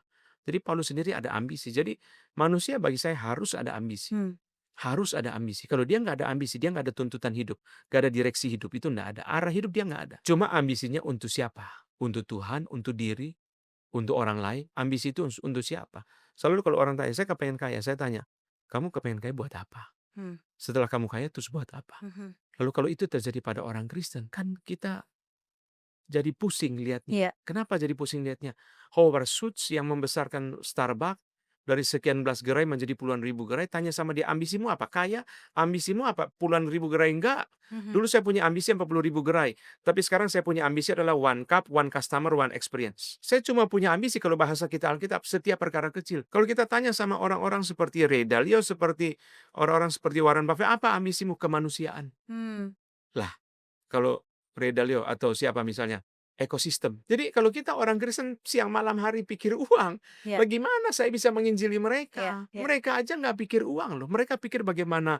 Jadi Paulus sendiri ada ambisi. Jadi manusia bagi saya harus ada ambisi. Hmm. Harus ada ambisi. Kalau dia nggak ada ambisi, dia nggak ada tuntutan hidup, nggak ada direksi hidup, itu nggak ada. Arah hidup dia nggak ada. Cuma ambisinya untuk siapa? Untuk Tuhan, untuk diri, untuk orang lain. Ambisi itu untuk siapa? Selalu kalau orang tanya, "Saya kepengen kaya," saya tanya, "Kamu kepengen kaya buat apa? Hmm. Setelah kamu kaya terus buat apa?" Mhm. Lalu kalau itu terjadi pada orang Kristen, kan kita jadi pusing lihatnya. Iya. Kenapa jadi pusing lihatnya? Howard Schultz yang membesarkan Starbucks dari sekian belas gerai menjadi puluhan ribu gerai, tanya sama dia, "Ambisimu apa? Kaya? Ambisimu apa? Puluhan ribu gerai?" Enggak. Mhm. Dulu saya punya ambisi 40.000 gerai, tapi sekarang saya punya ambisi adalah one cup, one customer, one experience. Saya cuma punya ambisi kalau bahasa kita Alkitab, setiap perkara kecil. Kalau kita tanya sama orang-orang seperti Ray Dalio, seperti orang-orang seperti Warren Buffett, "Apa ambisimu?" Kemanusiaan. Hmm. Lah, kalau Ray Dalio atau siapa misalnya, ekosistem. Jadi kalau kita orang Kristen siang malam hari pikir uang, Iya, bagaimana saya bisa menginjili iya, mereka? iya, Mereka aja nggak pikir uang loh. Mereka pikir bagaimana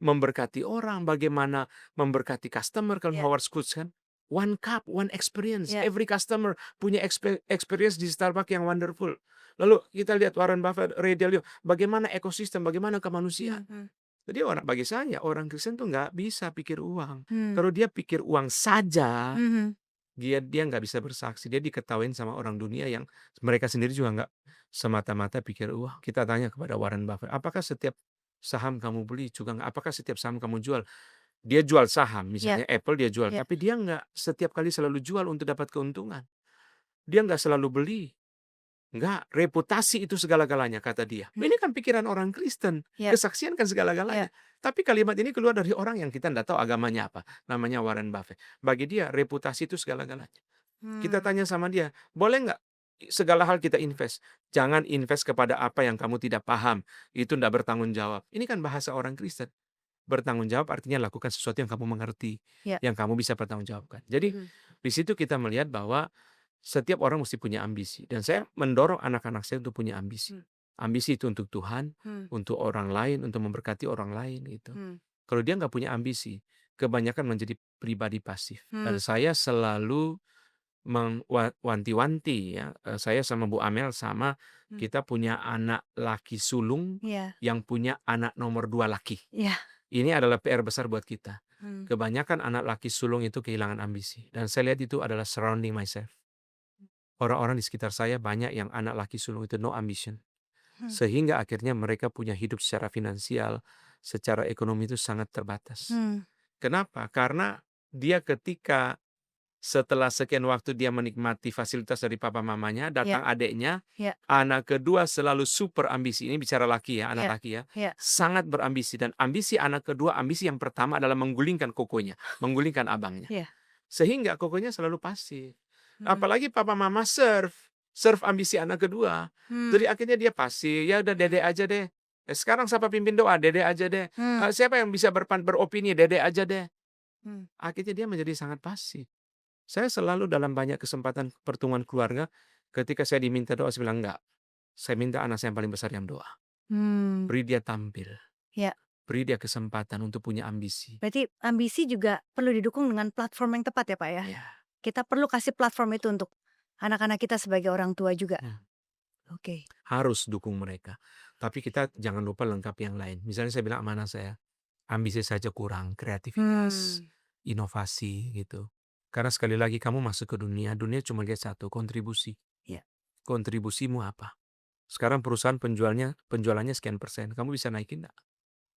memberkati orang, bagaimana memberkati customer. Kalau iya, Howard Schultz kan, one cup, one experience. iya. Every customer punya experience di Starbucks yang wonderful. Lalu kita lihat Warren Buffett, Ray Dalio, bagaimana ekosistem, bagaimana kemanusiaan. Mhm. Jadi bagi saya orang Kristen tuh nggak bisa pikir uang. Hmm. Kalau dia pikir uang saja, Mhm. dia nggak bisa bersaksi. Dia diketawain sama orang dunia yang mereka sendiri juga nggak semata-mata pikir uang. Kita tanya kepada Warren Buffett, "Apakah setiap saham kamu beli juga nggak? Apakah setiap saham kamu jual?" Dia jual saham, Iya, misalnya Apple dia jual, iya. tapi dia nggak setiap kali selalu jual untuk dapat keuntungan. Dia nggak selalu beli. Enggak, reputasi itu segala-galanya kata dia. Hmm. Ini kan pikiran orang Kristen, Iya, kesaksian kan iya. segala-galanya. Tapi kalimat ini keluar dari orang yang kita enggak tahu agamanya apa, namanya Warren Buffett. Bagi dia reputasi itu segala-galanya. Kita Hmm. tanya sama dia, "Boleh nggak segala hal kita invest? Jangan invest kepada apa yang kamu tidak paham, itu enggak bertanggung jawab." Ini kan bahasa orang Kristen. Bertanggung jawab artinya lakukan sesuatu yang kamu mengerti, Iya. yang kamu bisa pertanggungjawabkan. Jadi Mhm. di situ kita melihat bahwa setiap orang mesti punya ambisi dan saya mendorong anak-anak saya untuk punya ambisi. Hmm. Ambisi itu untuk Tuhan, Hmm. untuk orang lain, untuk memberkati orang lain gitu. Hmm. Kalau dia nggak punya ambisi, kebanyakan menjadi pribadi pasif. Hmm. Dan saya selalu wanti-wanti ya, saya sama Bu Amel sama, Mmm, kita punya anak laki sulung iya yang punya anak nomor 2 laki. iya, Ini adalah PR besar buat kita. mmm, Kebanyakan anak laki sulung itu kehilangan ambisi dan saya lihat itu adalah surrounding myself. Orang-orang di sekitar saya banyak yang anak laki sulung itu no ambition. hmm, Sehingga akhirnya mereka punya hidup secara finansial, secara ekonomi itu sangat terbatas. hmm, Kenapa? Karena dia ketika setelah sekian waktu dia menikmati fasilitas dari papa mamanya, iya datang adiknya, iya anak kedua selalu super ambisi. Ini bicara laki ya, anak iya laki ya. iya Sangat berambisi dan ambisi anak kedua, ambisi yang pertama adalah menggulingkan kokonya, menggulingkan abangnya. iya, Sehingga kokonya selalu pasif. mhm, Apalagi papa mama serve ambisi anak kedua. mmm, Jadi akhirnya dia pasif, ya udah dede aja deh. Sekarang siapa pimpin doa? Dede aja deh. mmm, Siapa yang bisa beropini? Dede aja deh. mmm, Akhirnya dia menjadi sangat pasif. Saya selalu dalam banyak kesempatan pertemuan keluarga, ketika saya diminta doa, saya bilang, "Enggak, saya minta anak saya yang paling besar yang doa. mmm, Beri dia tampil, iya. beri dia kesempatan untuk punya ambisi." Berarti ambisi juga perlu didukung dengan platform yang tepat ya, Pak, ya? Ya, Kita perlu kasih platform itu untuk anak-anak kita sebagai orang tua juga? hmm, Oke, harus dukung mereka. Tapi kita jangan lupa lengkapi yang lain. Misalnya saya bilang sama anak saya, ambisi saja kurang, kreativitas, mmm, inovasi gitu. Karena sekali lagi kamu masuk ke dunia, dunia cuma lihat satu, kontribusi. iya, Kontribusimu apa? Sekarang perusahaan penjualannya sekian persen, kamu bisa naikin nggak?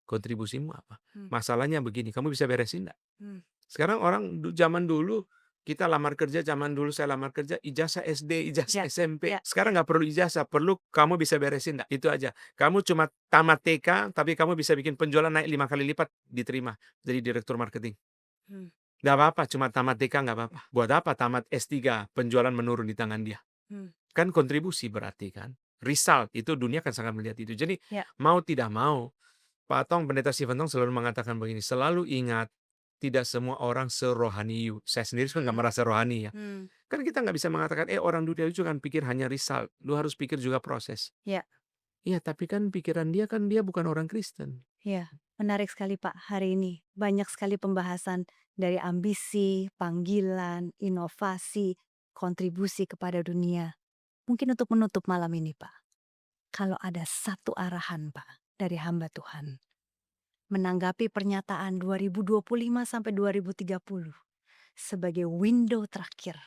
Kontribusimu apa? mmm, Masalahnya begini, kamu bisa beresin nggak? mmm, Sekarang orang zaman dulu, kita lamar kerja, zaman dulu saya lamar kerja, ijazah SD, ijazah iya SMP. iya, Sekarang nggak perlu ijazah, perlu kamu bisa beresin nggak? Itu aja. Kamu cuma tamat TK, tapi kamu bisa bikin penjualan naik 5 kali lipat, diterima jadi direktur marketing. mmm, Nggak apa-apa, cuma tamat TK nggak apa-apa. Buat apa tamat S3, penjualan menurun di tangan dia? mmm, Kan kontribusi berarti kan? Result, itu dunia kan sangat melihat itu. Jadi, iya, mau tidak mau, Pak Tong, Pendeta Stephen Tong selalu mengatakan begini, selalu ingat, tidak semua orang serohani you. Saya sendiri kan nggak merasa rohani ya. mmm, Kan kita nggak bisa mengatakan, orang dunia itu kan pikir hanya result. Lu harus pikir juga proses. iya Iya, tapi kan pikiran dia kan dia bukan orang Kristen. iya. Menarik sekali, Pak, hari ini. Banyak sekali pembahasan dari ambisi, panggilan, inovasi, kontribusi kepada dunia. Mungkin untuk menutup malam ini, Pak, kalau ada satu arahan, Pak, dari hamba Tuhan, menanggapi pernyataan 2025 sampai 2030 sebagai window terakhir.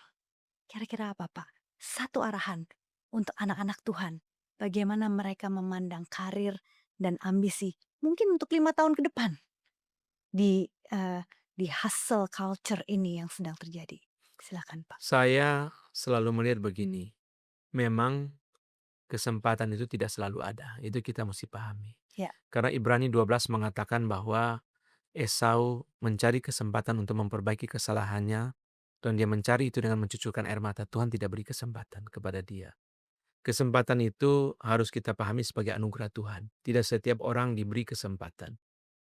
Kira-kira apa, Pak? Satu arahan untuk anak-anak Tuhan. Bagaimana mereka memandang karir dan ambisi mungkin untuk 5 tahun ke depan di di hustle culture ini yang sedang terjadi. Silakan, Pak. Saya selalu melihat begini, memang kesempatan itu tidak selalu ada. Itu kita mesti pahami. Ya, Karena Ibrani 12 mengatakan bahwa Esau mencari kesempatan untuk memperbaiki kesalahannya dan dia mencari itu dengan mencucurkan air mata. Tuhan tidak beri kesempatan kepada dia. Kesempatan itu harus kita pahami sebagai anugerah Tuhan. Tidak setiap orang diberi kesempatan.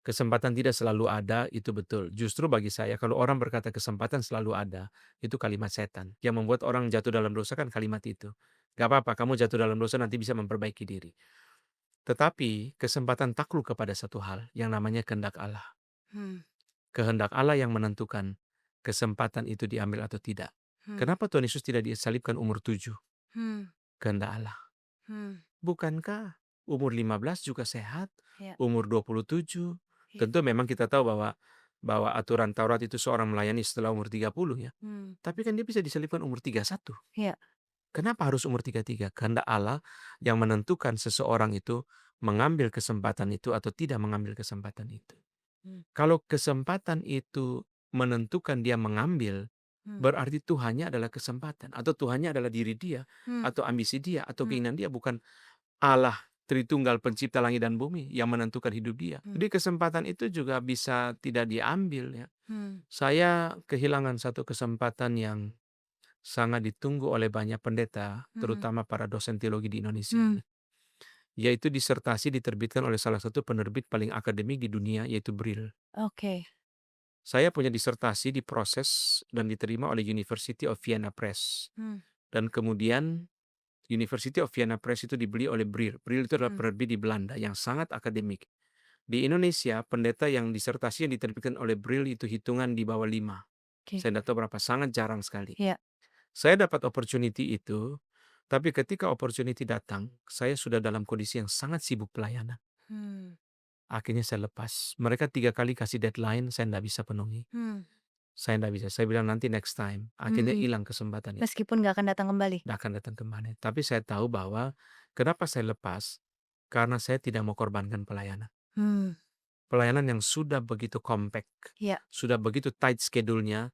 Kesempatan tidak selalu ada, itu betul. Justru bagi saya, kalau orang berkata kesempatan selalu ada, itu kalimat setan. Yang membuat orang jatuh dalam dosa kan kalimat itu. Gak apa-apa, kamu jatuh dalam dosa nanti bisa memperbaiki diri. Tetapi kesempatan takluk kepada satu hal yang namanya kehendak Allah. hmm, Kehendak Allah yang menentukan kesempatan itu diambil atau tidak. hmm, Kenapa Tuhan Yesus tidak disalibkan umur 7? hmm, Kehendak Allah. hmm, Bukankah umur 15 juga sehat? ya, Umur 27? ya, Tentu memang kita tahu bahwa aturan Taurat itu seorang melayani setelah umur 30 ya. hmm, Tapi kan dia bisa disalibkan umur 31. ya, Kenapa harus umur 33? Kehendak Allah yang menentukan seseorang itu mengambil kesempatan itu atau tidak mengambil kesempatan itu. hmm, Kalau kesempatan itu menentukan dia mengambil, hmm, berarti Tuhannya adalah kesempatan, atau Tuhannya adalah diri dia, hmm, atau ambisi dia, atau hmm, keinginan dia, bukan Allah Tritunggal pencipta langit dan bumi yang menentukan hidup dia. hmm, Jadi kesempatan itu juga bisa tidak diambil ya. hmm, Saya kehilangan satu kesempatan yang sangat ditunggu oleh banyak pendeta, hmm, terutama para dosen teologi di Indonesia hmm, ini. Yaitu disertasi diterbitkan oleh salah satu penerbit paling akademik di dunia, yaitu Brill. oke, Saya punya disertasi diproses dan diterima oleh University of Vienna Press. hmm, Dan kemudian University of Vienna Press itu dibeli oleh Brill. Brill itu adalah hmm, penerbit di Belanda yang sangat akademik. Di Indonesia, pendeta yang disertasi yang diterbitkan oleh Brill itu hitungan di bawah 5. oke, Saya tidak tahu berapa, sangat jarang sekali. ya, Saya dapat opportunity itu, tapi ketika opportunity datang, saya sudah dalam kondisi yang sangat sibuk pelayanan. Hmm. Akhirnya saya lepas. Mereka 3 kali kasih deadline, saya ndak bisa penuhi. Hmm. Saya ndak bisa, saya bilang, "Nanti next time." Akhirnya Mhm. hilang kesempatan itu, Meskipun nggak akan datang kembali? nggak akan datang kembali. Tapi saya tahu bahwa kenapa saya lepas, karena saya tidak mau korbankan pelayanan. Hmm. Pelayanan yang sudah begitu compact, Iya. sudah begitu tight schedule-nya,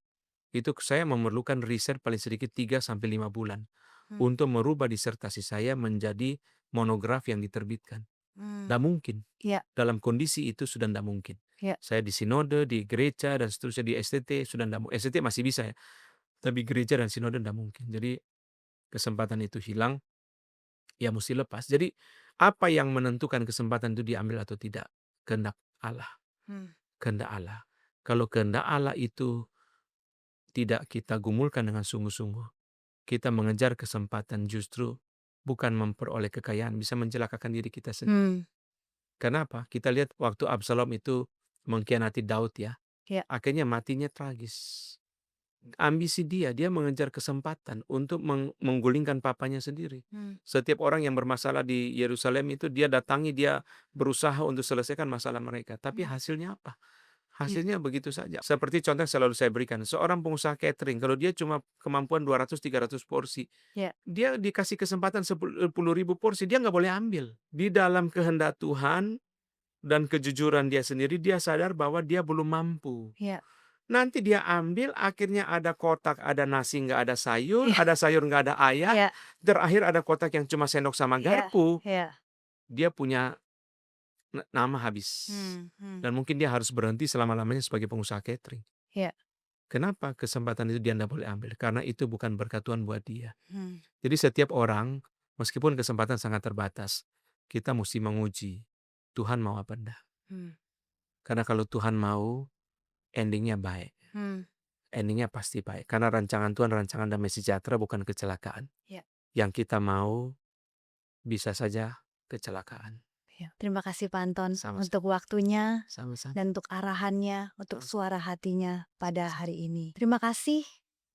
itu saya memerlukan riset paling sedikit 3 sampai 5 bulan Hmm. untuk merubah disertasi saya menjadi monograf yang diterbitkan. Hmm. Nggak mungkin. Iya. Dalam kondisi itu sudah nggak mungkin. Iya. Saya di sinode, di gereja, dan seterusnya di STT sudah nggak STT masih bisa ya, tapi gereja dan sinode nggak mungkin. Jadi kesempatan itu hilang, ya mesti lepas. Jadi apa yang menentukan kesempatan itu diambil atau tidak? Kehendak Allah, Hmm. kehendak Allah. Kalau kehendak Allah itu tidak kita gumulkan dengan sungguh-sungguh, kita mengejar kesempatan justru bukan memperoleh kekayaan, bisa mencelakakan diri kita sendiri. Hmm. Kenapa? Kita lihat waktu Absalom itu mengkhianati Daud ya, Iya. akhirnya matinya tragis. Ambisi dia mengejar kesempatan untuk menggulingkan papanya sendiri. Hmm. Setiap orang yang bermasalah di Yerusalem itu dia datangi, dia berusaha untuk selesaikan masalah mereka. Tapi Hmm. hasilnya apa? Iya. Hasilnya begitu saja. Seperti contoh yang selalu saya berikan, seorang pengusaha catering, kalau dia cuma kemampuan 200-300 porsi, Iya. dia dikasih kesempatan 10.000 porsi, dia nggak boleh ambil. Di dalam kehendak Tuhan dan kejujuran dia sendiri, dia sadar bahwa dia belum mampu. Iya. Nanti dia ambil, akhirnya ada kotak, ada nasi nggak Iya. ada sayur nggak ada ayah, Iya. terakhir ada kotak yang cuma sendok sama Iya. garpu. Iya. Dia punya nama habis. Hmm. Hmm. Dan mungkin dia harus berhenti selama-lamanya sebagai pengusaha catering. Iya. Kenapa kesempatan itu dia nggak boleh ambil? Karena itu bukan berkat Tuhan buat dia. Hmm. Jadi setiap orang, meskipun kesempatan sangat terbatas, kita mesti menguji, Tuhan mau apa enggak? Hmm. Karena kalau Tuhan mau, endingnya baik. Hmm. Endingnya pasti baik. Karena rancangan Tuhan, rancangan damai sejahtera, bukan kecelakaan. Iya. Yang kita mau, bisa saja kecelakaan. Iya. Terima kasih Pak Anton Sama-sama. untuk waktunya Sama-sama. dan untuk arahannya, untuk Sama-sama. suara hatinya pada hari ini. Terima kasih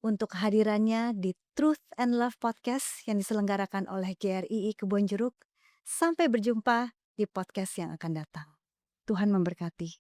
untuk kehadirannya di Truth and Love Podcast yang diselenggarakan oleh GRII Kebonjeruk. Sampai berjumpa di podcast yang akan datang. Tuhan memberkati.